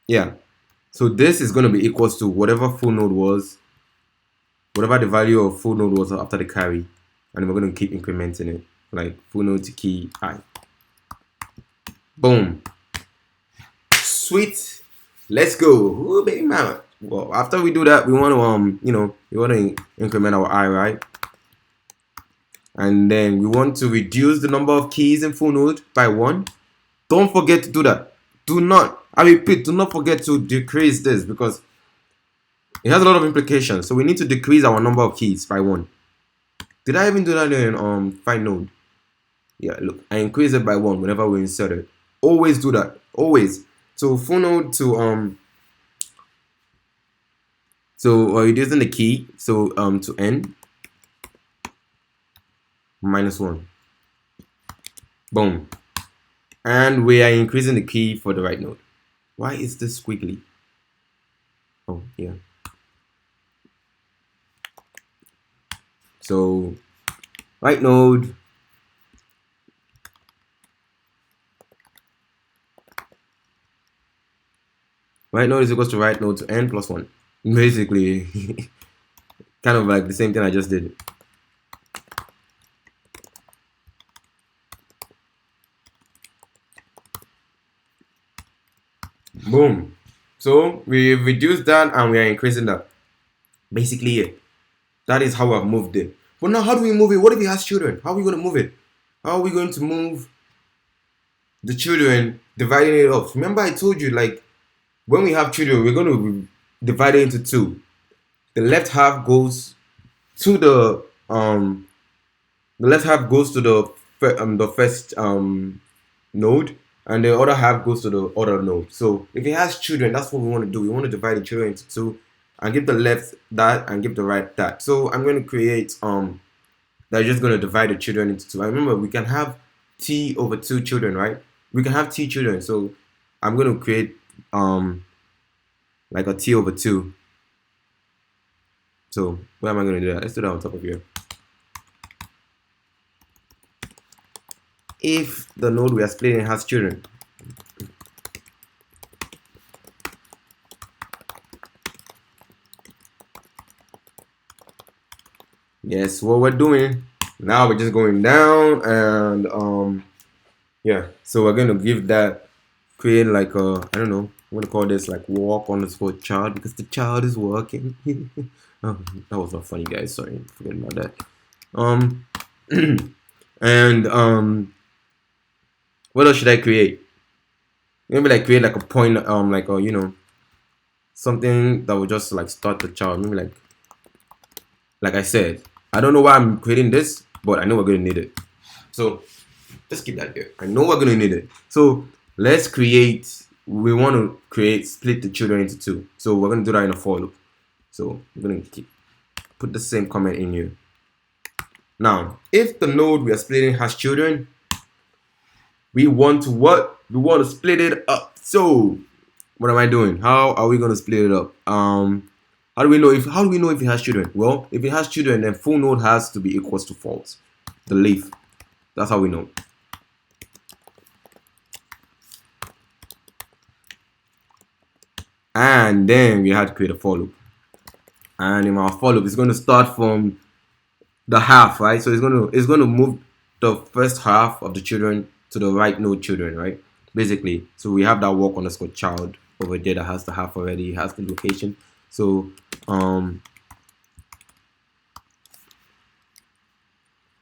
Yeah, so this is going to be equals to whatever full node was, whatever the value of full node was after the carry, and we're going to keep incrementing it, like full node to key I. Boom. Sweet. Let's go. Ooh, baby mama. Well, after we do that, we want to we want to increment our I, right? And then we want to reduce the number of keys in full node by 1. Don't forget to do that. Do not, I repeat, do not forget to decrease this, because It has a lot of implications. So we need to decrease our number of keys by 1. Did I even do that in find node? Yeah, look, I increase it by 1 whenever we insert it. Always do that. Always. So full node to so we're using the key. So to n -1. Boom. And we are increasing the key for the right node. Why is this squiggly? Oh, yeah. So right node is equals to right node to n plus 1. Basically, kind of like the same thing I just did. Boom. So we reduced that and we are increasing that. Basically, yeah. That is how I've moved it. But now, how do we move it? What if he has children? How are we going to move it? How are we going to move the children, dividing it up? Remember I told you, like, when we have children, we're going to divide it into 2. The left half goes to the first node, and the other half goes to the other node. So if he has children, that's what we want to do. We want to divide the children into 2 and give the left that and give the right that. So I'm going to create that's just going to divide the children into 2. I remember we can have t over 2 children, right? We can have t children. So I'm going to create like a t over 2. So where am I going to do that? Let's do that on top of here. If the node we are splitting has children, yes, what we're doing now, we're just going down and yeah. So we're gonna give that, create like a, I don't know, I'm gonna call this like walk underscore child because the child is walking. Oh, that was not funny, guys. Sorry, forget about that. And what else should I create? Maybe like create like a point, like a, you know, something that will just like start the child. Maybe like I said, I don't know why I'm creating this, but I know we're gonna need it. So just keep that there. I know we're gonna need it. So let's create. We want to create split the children into 2. So we're gonna do that in a for loop. So we're gonna put the same comment in here. Now, if the node we are splitting has children, we want to what? We want to split it up. So what am I doing? How are we gonna split it up? How do we know if it has children? Well, if it has children, then full node has to be equals to false. The leaf. That's how we know. And then we had to create a for loop. And in our for loop, it's going to start from the half, right? So it's going to move the first half of the children to the right node children, right? Basically. So we have that walk underscore child over there that has the half already, has the location. So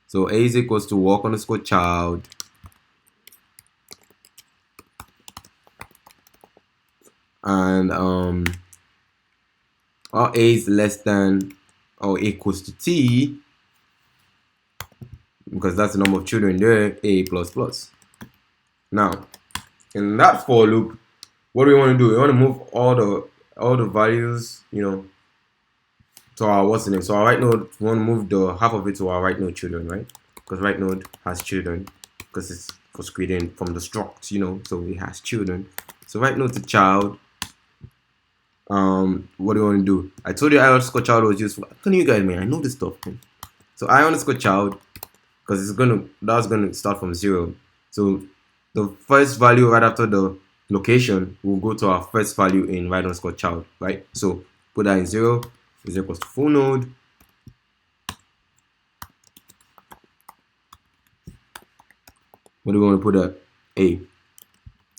so a is equals to walk underscore child and or a is less than or equals to t, because that's the number of children there, a plus plus. Now in that for loop, what do we want to do? We want to move all the values, you know, to our what's the name. So our right node, we want to move the half of it to our right node children, right? Because right node has children because it's was created from the struct, you know, so it has children. So right node to child. What do you want to do? I told you I underscore child was useful. I'm telling you guys, man, I know this stuff, man. So I underscore child, because that's gonna start from 0. So the first value right after the location will go to our first value in right underscore child, right? So put that in 0 is equals to full node. What do we want to put at A?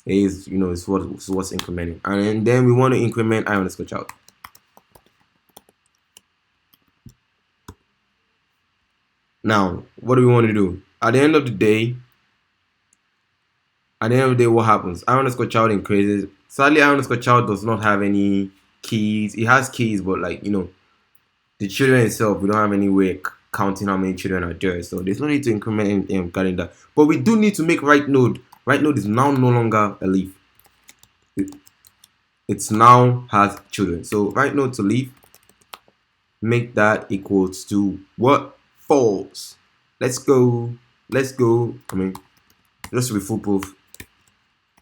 A is, you know, is what's incrementing, and then we want to increment I underscore child. Now, what do we want to do? At the end of the day, what happens? I underscore child increases. Sadly, I underscore child does not have any keys. It has keys, but like, the children itself, we don't have any way counting how many children are there. So there's no need to increment anything regarding that. But we do need to make right node. Right node is now no longer a leaf. It's now has children. So right node to leaf, make that equals to what? False. Let's go. I mean, just to be foolproof,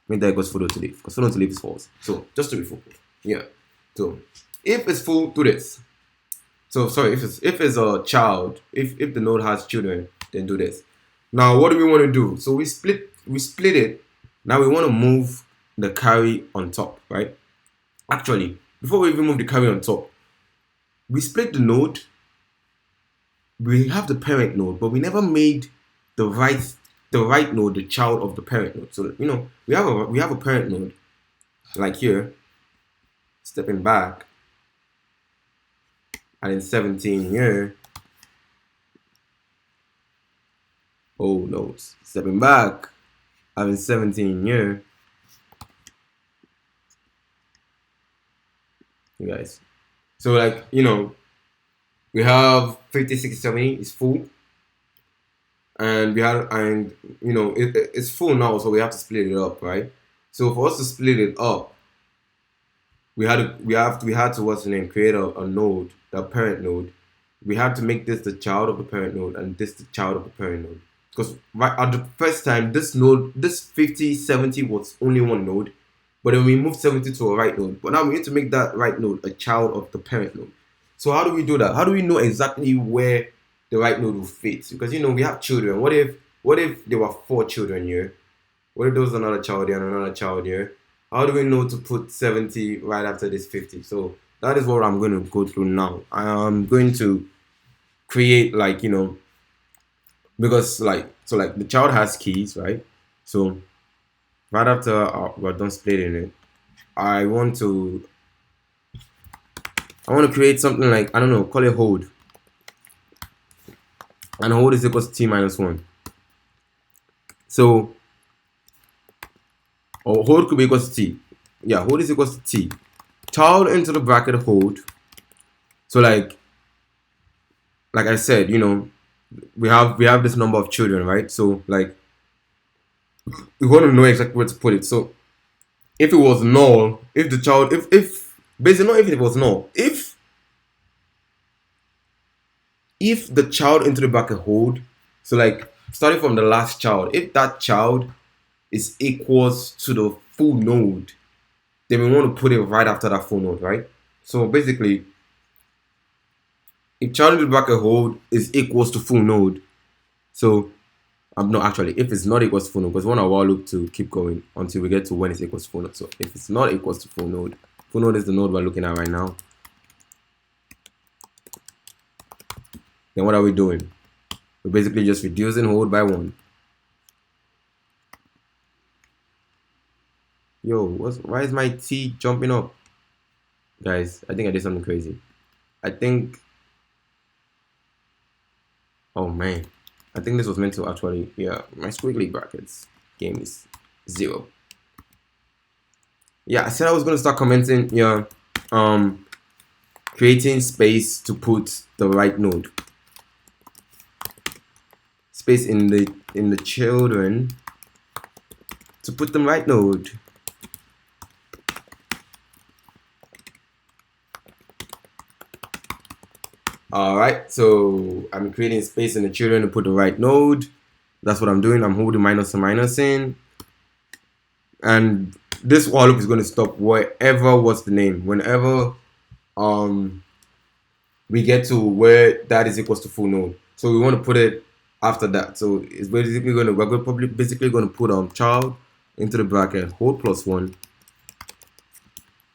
make that equals photo to leaf, because photo to leaf is false. So just to be foolproof, yeah. So if it's full, do this. So sorry, if it's a child, if the node has children, then do this. Now what do we want to do? So we split it. Now we want to move the carry on top, right? Actually, before we even move the carry on top, we split the node. We have the parent node, but we never made the right node the child of the parent node. So we have a parent node, like here, stepping back, and in 17 here. Oh no, stepping back, having 17 here. You guys. So like, we have 50, 60, 70 is full. And it's full now, so we have to split it up, right? So for us to split it up, we had to what's the name? Create a node, the parent node. We have to make this the child of the parent node and this the child of the parent node. Because right at the first time, this 50, 70 was only one node, but then we moved 70 to a right node. But now we need to make that right node a child of the parent node. So how do we do that? How do we know exactly where the right node will fit? Because we have children. What if there were 4 children here? What if there was another child here and another child here? How do we know to put 70 right after this 50? So that is what I'm going to go through now. I'm going to create because the child has keys, right? So right after we're done splitting it, I want to create something like, I don't know, call it hold. And hold is equals to t minus 1. So, or hold could be equals to t. Yeah, hold is equals to t. Child into the bracket hold. So like I said, we have this number of children, right? So like we want to know exactly where to put it. So if it was null, if the child, if basically not if it was null, if the child into the bracket hold, so like starting from the last child, if that child is equals to the full node, then we want to put it right after that full node, right? So basically, if child into the bracket hold is equals to full node, so no, actually, if it's not equals to full node, because we want our while loop to keep going until we get to when it's equals to full node. So if it's not equals to full node is the node we're looking at right now. Then what are we doing? We're basically just reducing hold by 1. Yo, why is my T jumping up? Guys, I think I did something crazy. Oh man. I think this was meant to actually, yeah, my squiggly brackets game is 0. Yeah, I said I was going to start commenting, yeah, creating space to put the right node. Space in the children to put the right node. Alright, so I'm creating space in the children to put the right node. That's what I'm doing. I'm holding minus and minus in. And this while loop is going to stop wherever what's the name. Whenever we get to where that is equals to full node. So we want to put it after that. So it's basically we're basically going to put child into the bracket hold plus 1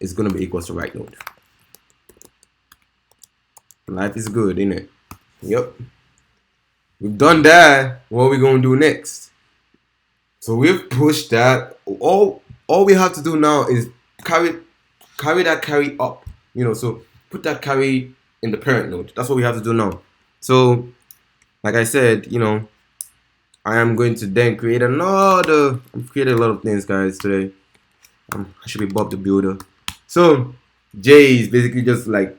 is going to be equals to right node. Life is good, isn't it? Yep. We've done that. What are we going to do next? So we've pushed that. All we have to do now is carry that carry up. So put that carry in the parent node. That's what we have to do now. So like I said, I am going to then create another. I'm creating a lot of things, guys, today. I should be Bob the Builder. So J is basically just like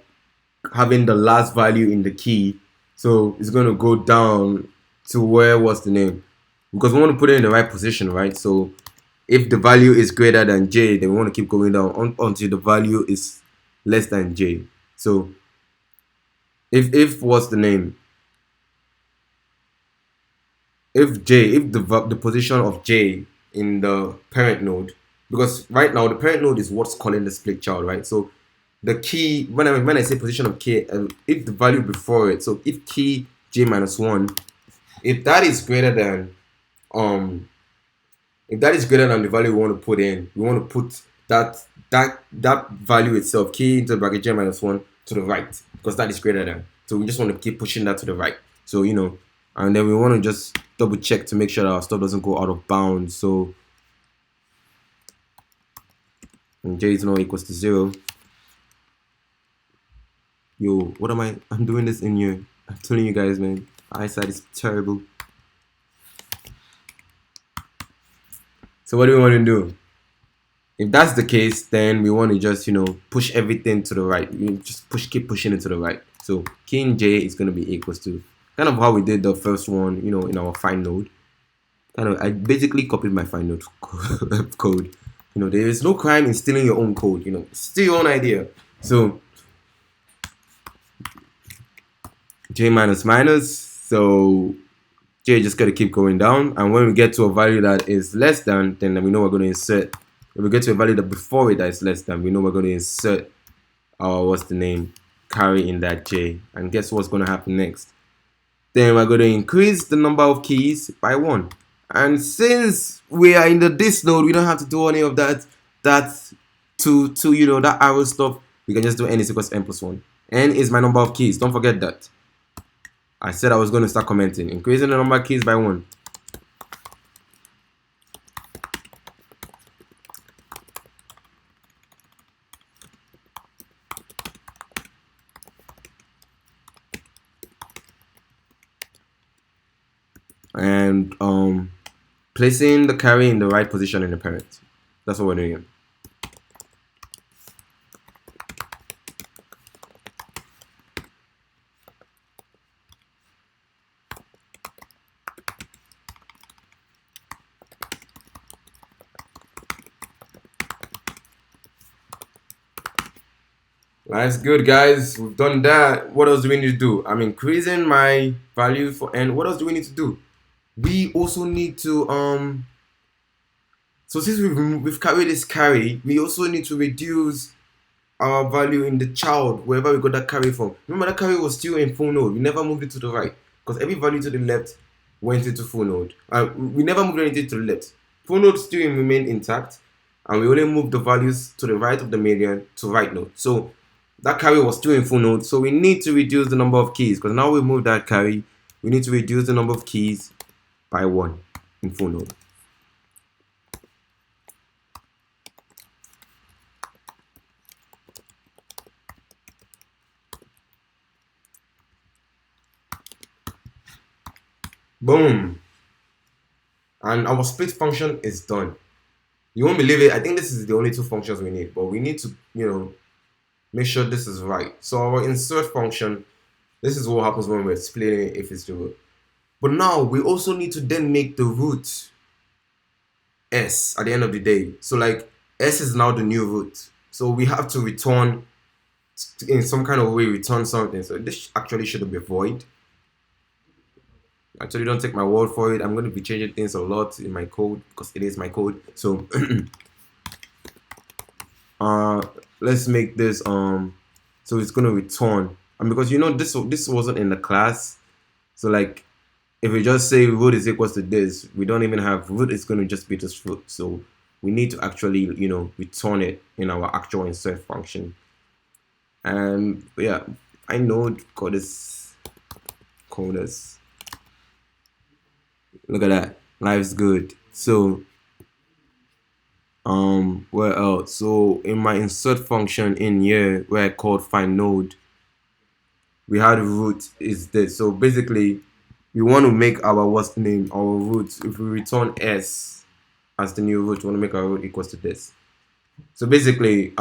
having the last value in the key. So it's going to go down to where, what's the name? Because we want to put it in the right position, right? So if the value is greater than J, then we want to keep going down until the value is less than J. So if what's the name? If the position of J in the parent node, because right now the parent node is what's calling the split child, right? So the key, when I say position of K, if the value before it, so if key J minus 1, if that is greater than um if that is greater than the value we want to put in, we want to put that value itself, key into bracket J minus 1, to the right, because that is greater than. So we just want to keep pushing that to the right. So and then we want to just double check to make sure that our stuff doesn't go out of bounds. So when J is not equals to 0. Yo, what am I? I'm doing this in here. I'm telling you guys, man. Eyesight is terrible. So what do we want to do? If that's the case, then we want to just, push everything to the right. We just keep pushing it to the right. So king J is going to be equals to kind of how we did the first one, in our find node. I basically copied my find node code. There is no crime in stealing your own code. Steal your own idea. So J minus minus. So J just got to keep going down. And when we get to a value that is less than, then we know we're going to insert. If we get to a value that before it that is less than, we know we're going to insert our, carry in that J. And guess what's going to happen next? Then we're going to increase the number of keys by 1. And since we are in the this node, we don't have to do any of that that arrow stuff. We can just do n is equals to n plus 1. N is my number of keys. Don't forget that. I said I was going to start commenting. Increasing the number of keys by 1. And placing the carry in the right position in the parent. That's what we're doing. That's good, guys. We've done that. What else do we need to do? I'm increasing my value for n. What else do we need to do? We also need to so since we've carried this carry, we also need to reduce our value in the child wherever we got that carry from. Remember, that carry was still in full node. We never moved it to the right because every value to the left went into full node. We never moved anything to the left. Full node still remained intact, and we only moved the values to the right of the median to right node. So that carry was still in full node. So we need to reduce the number of keys because now we moved that carry. We need to reduce the number of keys by 1 in full node. Boom. And our split function is done. You won't believe it. I think this is the only 2 functions we need, but we need to, make sure this is right. So our insert function, this is what happens when we're splitting it if it's the root. But now we also need to then make the root S at the end of the day. So S is now the new root. So we have to return, in some kind of way, return something. So this actually should be void. Actually, don't take my word for it. I'm going to be changing things a lot in my code because it is my code. So let's make this so it's going to return, and because this wasn't in the class, so if we just say root is equals to this, we don't even have root. It's going to just be this root. So we need to actually return it in our actual insert function. And yeah, I know coders. Look at that, life's good. So where else? So in my insert function in here where I called find node, we had root is this. So basically we want to make our our root. If we return S as the new root, we want to make our root equals to this. So basically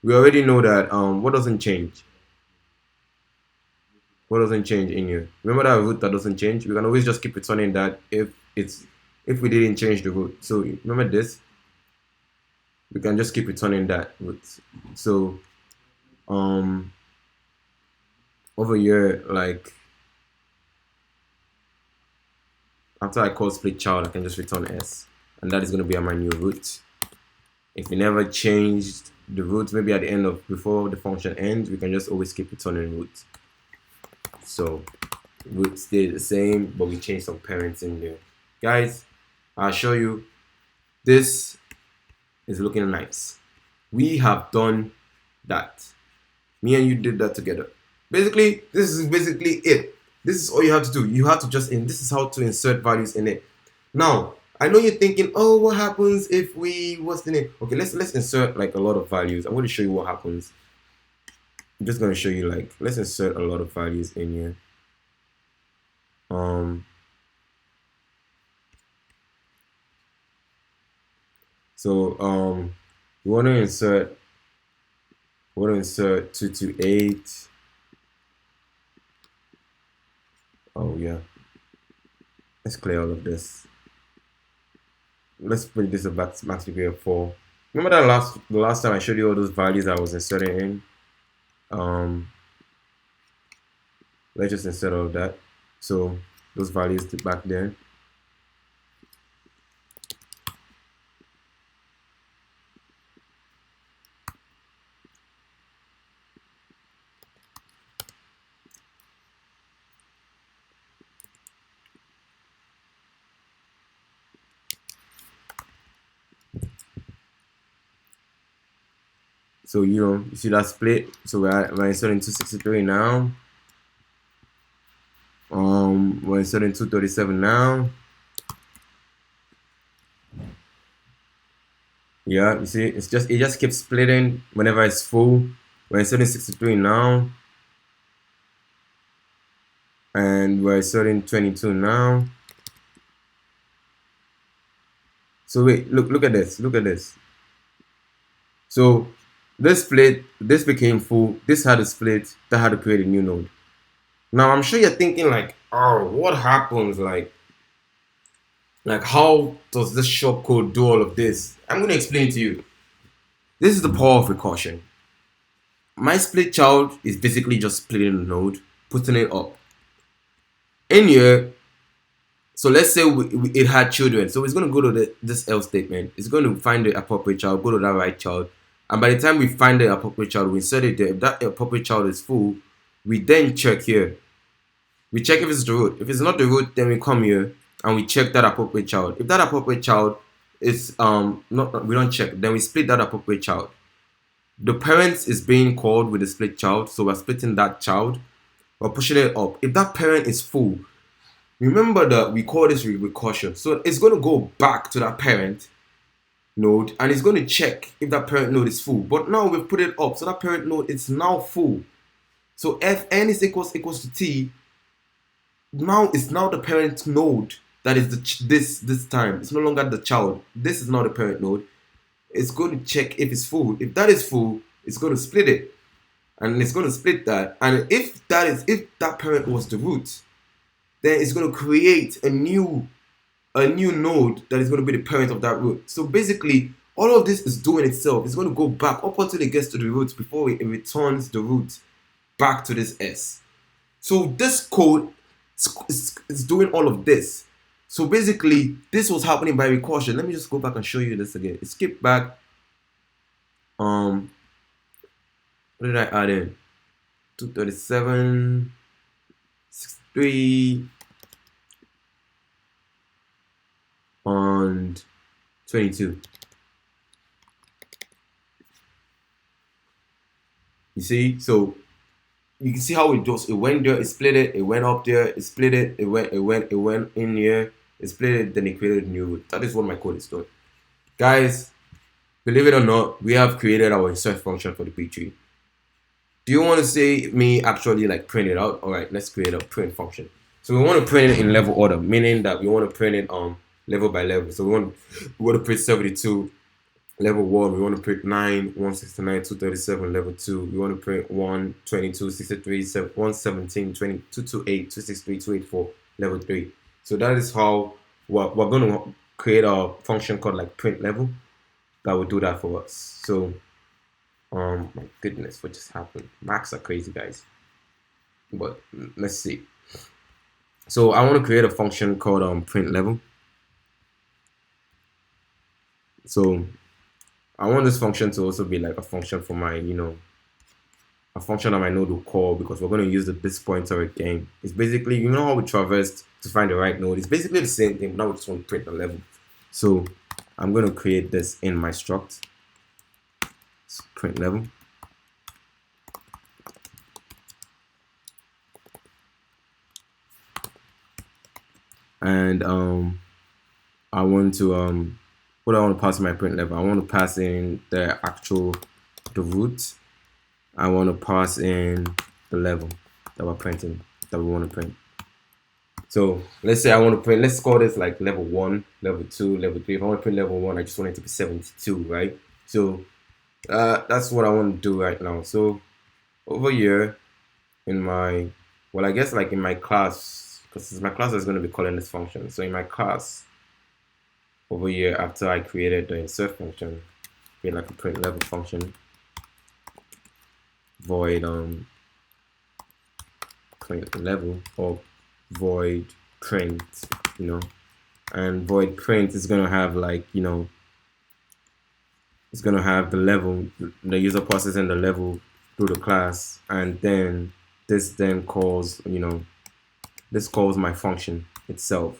we already know that what doesn't change? What doesn't change in here? Remember that root that doesn't change? We can always just keep returning that if we didn't change the root. So remember this, we can just keep returning that root. So over here, like after I call split child, I can just return s, and that is going to be my new root. If we never changed the root, maybe at the end of before the function ends, we can just always keep returning root. So root stays the same, but we change some parents in there. Guys, I'll show you. This is looking nice. We have done that. Me and you did that together. Basically, this is basically it. This is all you have to do. You have to just this is how to insert values in it. Now, I know you're thinking, oh, what happens if we what's the name? Okay, let's insert like a lot of values. I'm going to show you what happens. I'm just going to show you like let's insert a lot of values in here. So we want to insert 228. Oh yeah, let's clear all of this. Let's put this at max degree of 4. Remember that the last time I showed you all those values I was inserting in? Let's just insert all of that. So those values back there. So you see that split. So we're inserting 263 now. We're inserting 237 now. Yeah, you see, it just keeps splitting whenever it's full. We're inserting 63 now. And we're inserting 22 now. So wait, look at this. Look at this. So this split, this became full. This had a split. That had to create a new node. Now I'm sure you're thinking like, oh, what happens? Like how does this shortcode do all of this? I'm going to explain to you. This is the power of recursion. My split child is basically just splitting the node, putting it up. In here, so let's say it had children. So it's going to go to this else statement. It's going to find the appropriate child, go to that right child. And by the time we find the appropriate child, we insert it there. If that appropriate child is full, we then check here. We check if it's the root. If it's not the root, then we come here and we check that appropriate child. If that appropriate child is we don't check, then we split that appropriate child. The parent is being called with the split child, so we're splitting that child. We're pushing it up. If that parent is full, remember that we call this recursion. So it's going to go back to that parent node and it's going to check if that parent node is full. But now we've put it up, so that parent node is now full. So if n is equals to t, now it's now the parent node that is this time. It's no longer the child. This is now the parent node. It's going to check if it's full. If that is full, it's going to split it, and it's going to split that. And if that parent was the root, then it's going to create a new node that is going to be the parent of that root. So basically, all of this is doing itself. It's going to go back up until it gets to the root before it returns the root back to this S. So this code is doing all of this. So basically, this was happening by recursion. Let me just go back and show you this again. Skip back. What did I add in? 237, 63, and 22. You see, so you can see how it went there, it split it, it went up there, it split it, it went in here, it split it, then it created a new root. That is what my code is doing. Guys, believe it or not, we have created our insert function for the BTree. Do you want to see me actually like print it out? Alright, let's create a print function. So we want to print it in level order, meaning that we want to print it level by level. So we want to print 72 Level 1, we want to print 9, 169, 237. Level 2, we want to print 1, 22, 63, 117, 20, 228, 263, 284. Level 3. So that is how we're going to create a function called like print level that will do that for us. So, my goodness, what just happened? Macs are crazy, guys. But let's see. So I want to create a function called print level. So I want this function to also be like a function for my, a function that my node will call, because we're going to use this pointer again. It's basically, how we traversed to find the right node. It's basically the same thing, but now we just want to print the level. So I'm going to create this in my struct. Print level. And I want to what do I want to pass in my print level? I want to pass in the root. I want to pass in the level that we're printing, that we want to print. So let's say I want to print, let's call this like level 1, level 2, level 3. If I want to print level 1, I just want it to be 72, right? So that's what I want to do right now. So over here in my, well, I guess like in my class, because my class is going to be calling this function. So in my class over here, after I created the insert function, create like a print level function, void print level, or void print, and void print is going to have like, it's going to have the level, the user passes in the level through the class, and then this then calls, this calls my function itself.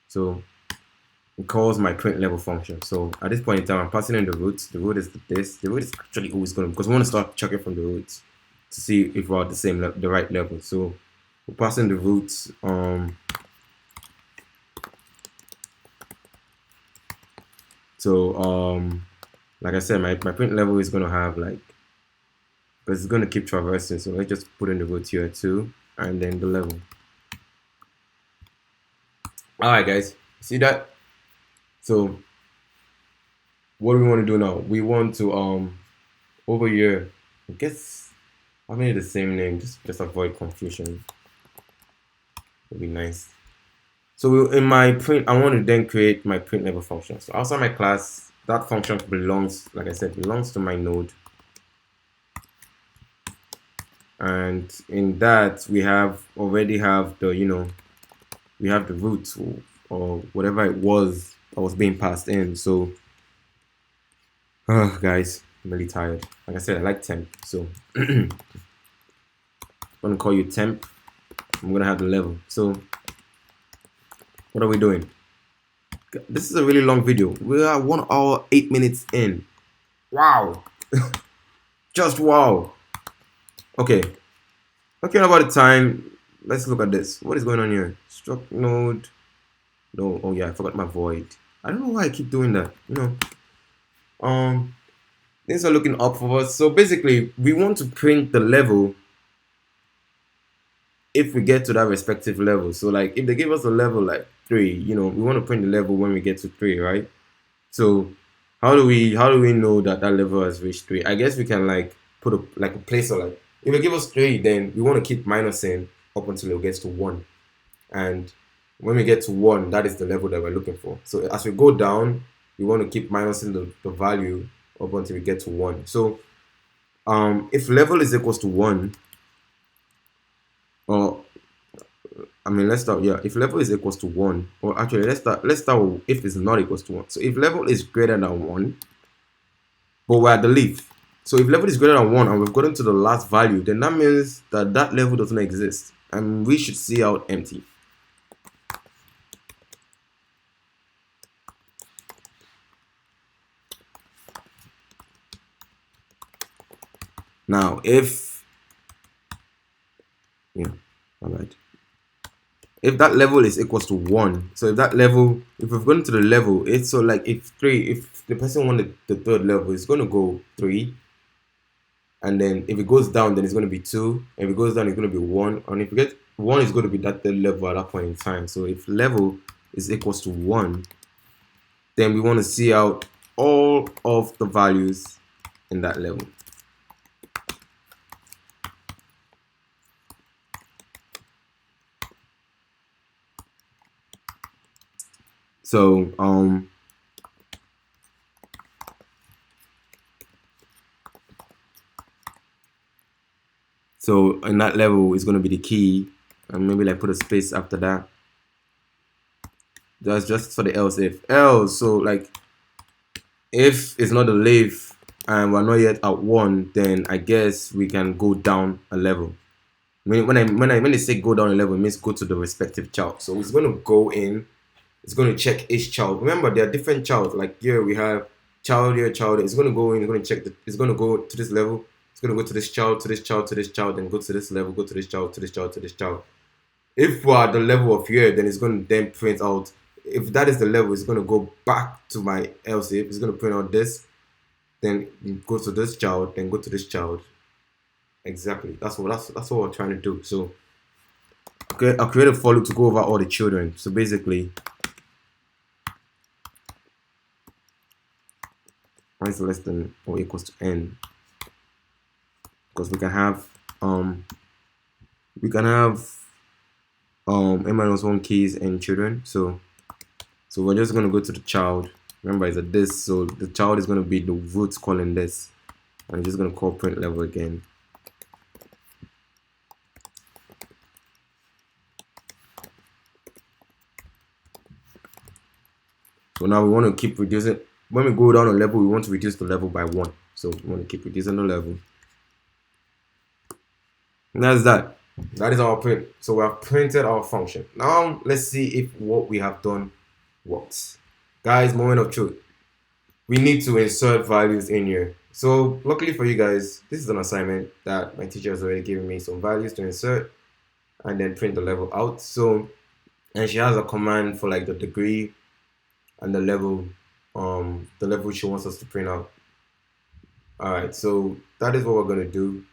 So it calls my print level function. So at this point in time, I'm passing in the roots. The root is this. The root is actually always going to, because we want to start checking from the roots to see if we're at the right level. So we're passing the roots. Like I said, my print level is going to have like, because it's going to keep traversing. So let's just put in the root here too, and then the level. All right, guys, see that? So what do we want to do now? We want to over here, I guess I made the same name, just avoid confusion. Would be nice. So in my print, I want to then create my print level function. So outside my class, that function belongs, like I said, belongs to my node. And in that we already have the, we have the root or whatever it was that was being passed in. So guys, I'm really tired. Like I said, I like temp. So I'm gonna call you temp. I'm gonna have the level. So what are we doing? This is a really long video. We are 1 hour 8 minutes in. Wow. Just wow. Okay. Okay, about the time. Let's look at this. What is going on here? Struct node. No. Oh yeah, I forgot my void. I don't know why I keep doing that. Things are looking up for us. So basically, we want to print the level if we get to that respective level. So like if they give us a level like 3, we want to print the level when we get to 3, right? So how do we know that level has reached 3? I guess we can like put a placeholder. Like if they give us 3, then we want to keep minusing up until it gets to 1. And when we get to 1, that is the level that we're looking for. So as we go down, we want to keep minusing the value up until we get to 1. So if level is equals to 1, or I mean, let's start. Yeah, if level is equals to 1, or actually, let's start with if it's not equals to 1. So if level is greater than 1, but we're at the leaf. So if level is greater than 1 and we've gotten to the last value, then that means that level doesn't exist, and we should see out empty. Now, if if that level is equals to 1, so if we've gone to the level, it's so like if the person wanted the 3rd level, it's going to go 3, and then if it goes down, then it's going to be 2. If it goes down, it's going to be 1, and if you get 1, is going to be that 3rd level at that point in time. So if level is equals to 1, then we want to see out all of the values in that level. So so in that level is going to be the key, and maybe like put a space after that. That's just for the else if. So like if it's not a live and we're not yet at 1, then I guess we can go down a level. When they say go down a level, it means go to the respective child. So it's going to go in, it's going to check each child. Remember, there are different childs. Like here we have child here, child. It's going to go in, it's going to check it's going to go to this level. It's going to go to this child, to this child, to this child, then go to this level, go to this child, to this child, to this child. If we're at the level of here, then it's going to then print out. If that is the level, it's going to go back to my else if. It's going to print out this, then go to this child, then go to this child. Exactly. That's what we're trying to do. So okay, I'll create a for loop to go over all the children. So basically, n is less than or equals to n, because we can have n minus 1 keys and children. So we're just going to go to the child. Remember, it's a this, so the child is going to be the root calling this, and I'm just going to call print level again. So now we want to keep reducing. When we go down a level, we want to reduce the level by 1. So we want to keep reducing the level. And that's that. That is our print. So we have printed our function. Now let's see if what we have done works. Guys, moment of truth. We need to insert values in here. So luckily for you guys, this is an assignment that my teacher has already given me some values to insert and then print the level out. So, and she has a command for like the degree and the level she wants us to print out. Alright, so that is what we're gonna do.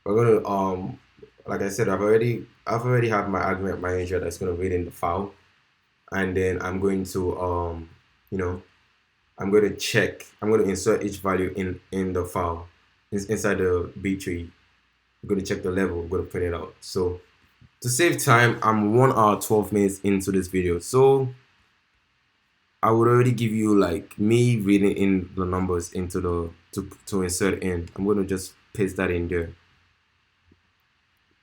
We're gonna like I said, I've already have my argument manager that's gonna read in the file, and then I'm going to I'm going to insert each value in the file inside the BTree. I'm going to check the level, I'm going to print it out. So to save time, I'm 1 hour 12 minutes into this video, so I would already give you like me reading in the numbers into the to insert in. I'm going to just paste that in there.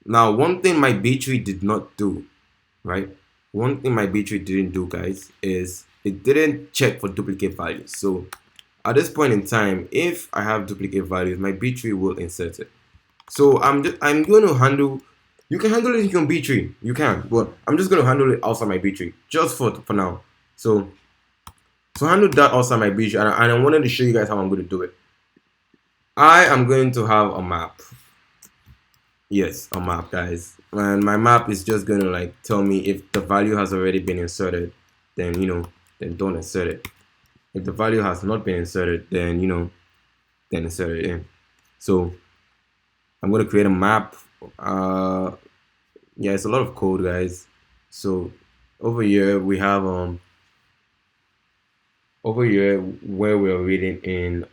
Now, one thing my BTree did not do, right? One thing my BTree didn't do, guys, is it didn't check for duplicate values. So at this point in time, if I have duplicate values, my BTree will insert it. So I'm going to handle. You can handle it in your BTree, you can, but I'm just going to handle it outside my BTree just for now. So handle that outside my BTree, and I wanted to show you guys how I'm going to do it. I am going to have a map. Yes, a map, guys, and my map is just going to like tell me if the value has already been inserted, then then don't insert it. If the value has not been inserted, then then insert it in. So I'm going to create a map. Yeah, it's a lot of code, guys. So over here we have over here where we're reading in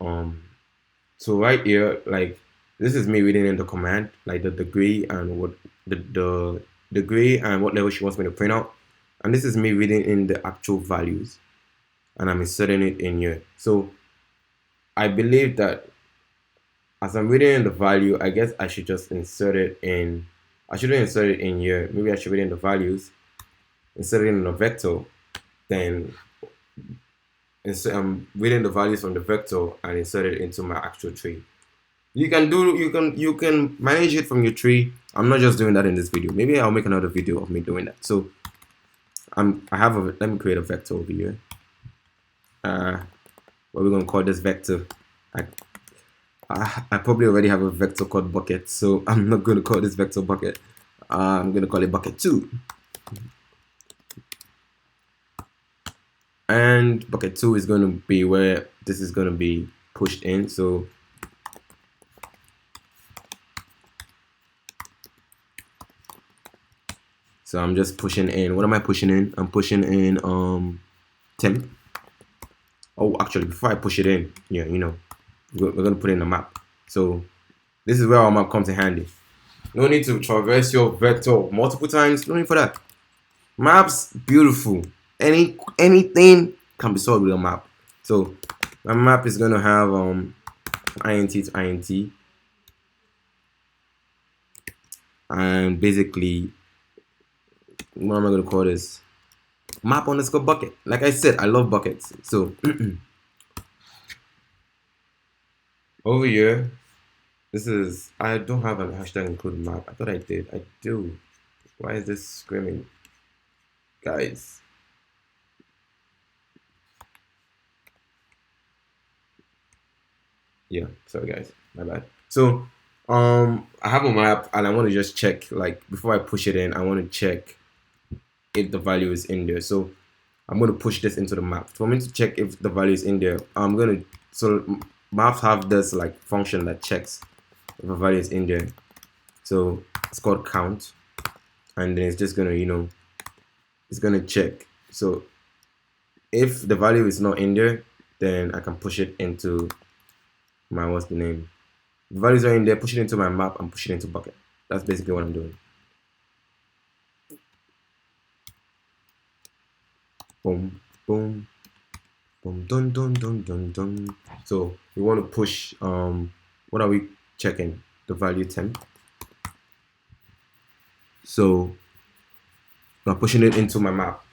so right here, like this is me reading in the command, like the degree and what the degree and what level she wants me to print out, and this is me reading in the actual values, and I'm inserting it in here. So I believe that as I'm reading in the value, I guess I should just insert it in. I shouldn't insert it in here. Maybe I should read in the values, insert it in a vector, then I'm reading the values from the vector and insert it into my actual tree. You can manage it from your tree. I'm not just doing that in this video. Maybe I'll make another video of me doing that. So let me create a vector over here. What we're gonna call this vector. I probably already have a vector called bucket, so I'm not gonna call this vector bucket. I'm gonna call it bucket 2. And bucket 2 is gonna be where this is gonna be pushed in. So I'm just pushing in. What am I pushing in? I'm pushing in temp. Oh, actually, before I push it in, yeah, we're gonna put in the map. So this is where our map comes in handy. No need to traverse your vector multiple times. No need for that. Maps, beautiful. Anything can be solved with a map. So my map is gonna have int to int, and basically, what am I gonna call this? Map underscore bucket. Like I said, I love buckets. So over here, this is, I don't have a hashtag include map. I thought I did. I do. Why is this screaming, guys? Yeah, sorry guys, my bad. So I have a map and I want to just check, like before I push it in, I want to check if the value is in there. So I'm going to push this into the map. For me to check if the value is in there, I'm going to, so maps have this like function that checks if a value is in there. So it's called count, and then it's just going to, it's going to check. So if the value is not in there, then I can push it into my, what's the name? The values are in there, push it into my map and push it into bucket. That's basically what I'm doing. Boom, boom, boom, dun, dun, dun, dun, dun. So we want to push, what are we checking? The value 10. So I'm pushing it into my map.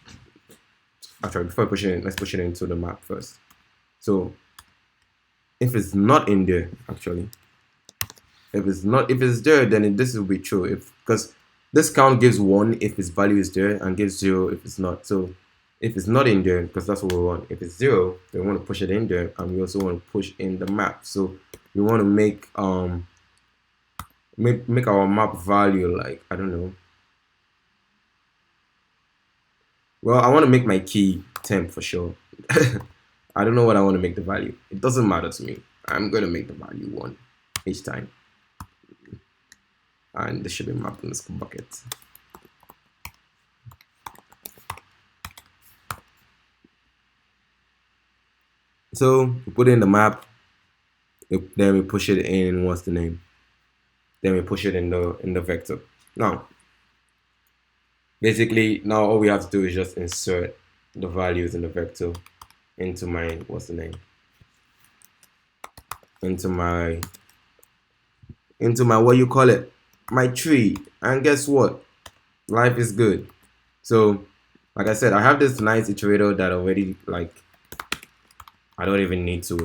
Actually, before I push it in, let's push it into the map first. So if it's not in there, actually, if it's there, then this will be true. Because this count gives 1 if its value is there and gives 0 if it's not. So if it's not in there, because that's what we want. If it's 0, then we want to push it in there, and we also want to push in the map. So we want to make make our map value, like, I don't know. Well, I want to make my key temp for sure. I don't know what I want to make the value. It doesn't matter to me. I'm going to make the value 1 each time. And this should be mapped in this bucket. So we put in the map, then we push it in, what's the name? Then we push it in the vector. Now, basically, now all we have to do is just insert the values in the vector into my, what's the name? Into my what you call it? My tree. And guess what? Life is good. So, like I said, I have this nice iterator that already, like, I don't even need to,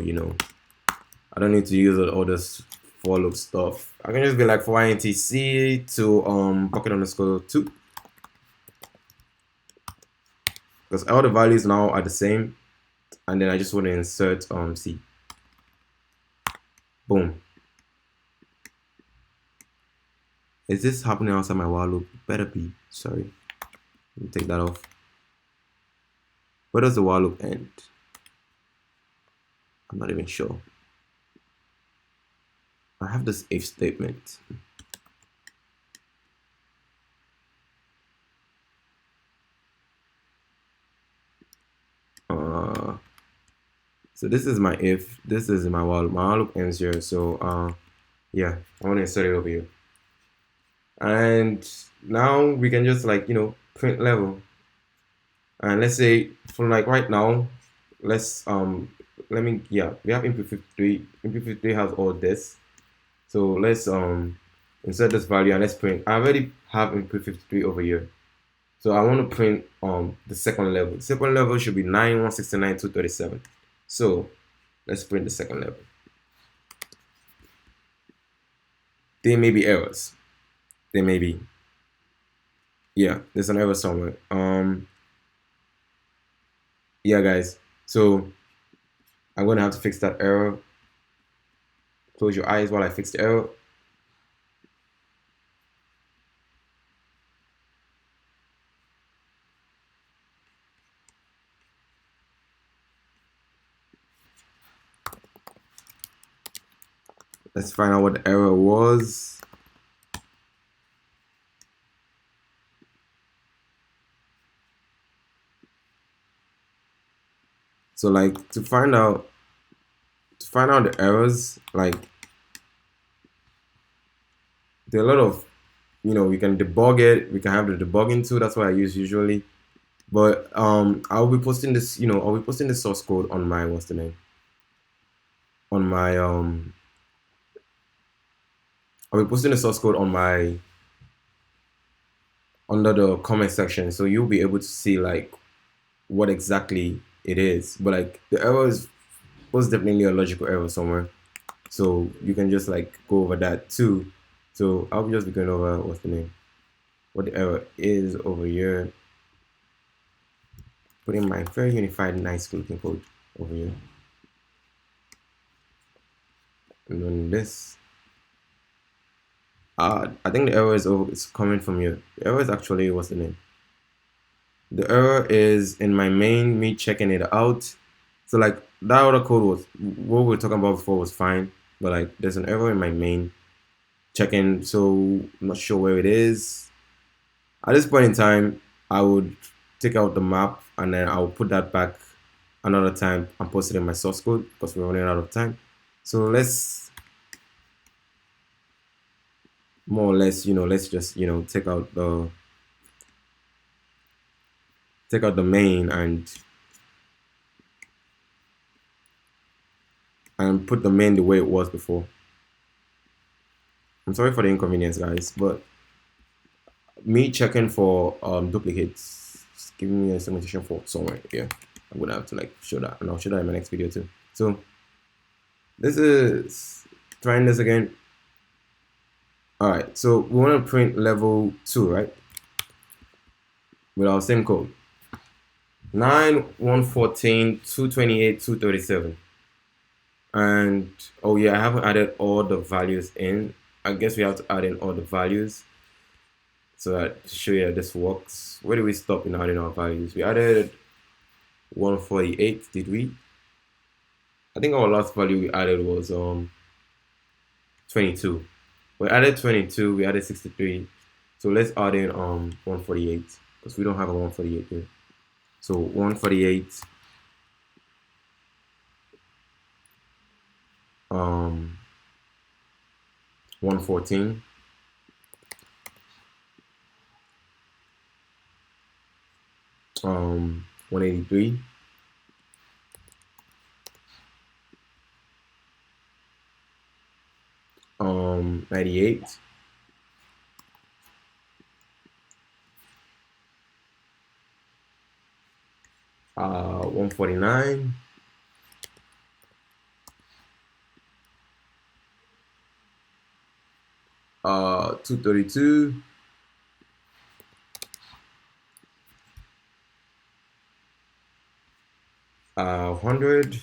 I don't need to use all this for loop stuff. I can just be like for intc to bucket underscore 2, because all the values now are the same, and then I just want to insert c. Boom. Is this happening outside my while loop? Better be. Sorry. Let me take that off. Where does the while loop end? I'm not even sure. I have this if statement. So this is my if, this is my while loop. My while loop ends here. So yeah, I want to insert it over here. And now we can just, like, print level. And let's say for like right now, let's we have input 53. Input 53 has all this. So let's insert this value and let's print. I already have input 53 over here. So I want to print the second level. The second level should be 9.169.237. So let's print the second level. There may be errors. There may be. Yeah, there's an error somewhere. Yeah, guys. So I'm gonna have to fix that error. Close your eyes while I fix the error. Let's find out what the error was. So like to find out the errors, like there are a lot of, we can debug it. We can have the debugging tool. That's what I use usually. But I'll be posting this, I'll be posting the source code on my what's the name? On my I'll be posting the source code on my under the comment section, so you'll be able to see like what exactly it is. But like the error is most definitely a logical error somewhere, so you can just like go over that too. So I'll just be going over what's the name, what the error is over here, putting my very unified nice looking code over here, and then this. I think the error is over. It's coming from here. The error is actually what's the name? The error is in my main, me checking it out. So like that other code was what we were talking about before was fine, but like there's an error in my main checking, so I'm not sure where it is. At this point in time, I would take out the map and then I'll put that back another time and post it in my source code because we're running out of time. So let's more or less, let's just, take out the main and put the main the way it was before. I'm sorry for the inconvenience, guys, but me checking for duplicates, just giving me a segmentation fault somewhere here. I'm gonna have to like show that, and I'll show that in my next video too. So this is trying this again. All right, so we want to print level 2, right? With our same code. 9, 114, 228, 237. And oh yeah, I haven't added all the values in. I guess we have to add in all the values so that to show you how this works. Where do we stop in adding our values? We added 148, did we? I think our last value we added was 22. We added 22, we added 63. So let's add in 148 because we don't have a 148 here. So 148 114 183 98 149 232 100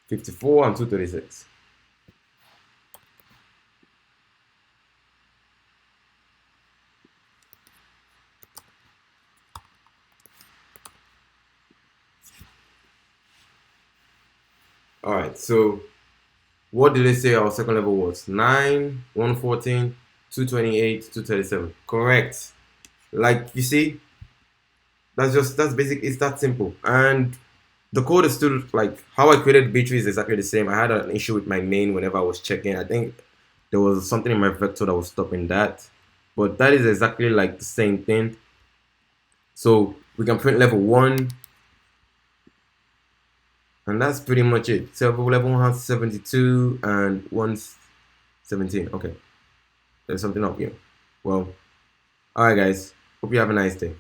54 and 236. All right, so what did they say our second level was? 9, 114, 228, 237. Correct. Like you see, that's basic. It's that simple. And the code is still like how I created BTree is exactly the same. I had an issue with my main whenever I was checking. I think there was something in my vector that was stopping that. But that is exactly like the same thing. So we can print level 1. And that's pretty much it. So level 1 has 72 and 117. Okay. There's something up here. Well, alright guys. Hope you have a nice day.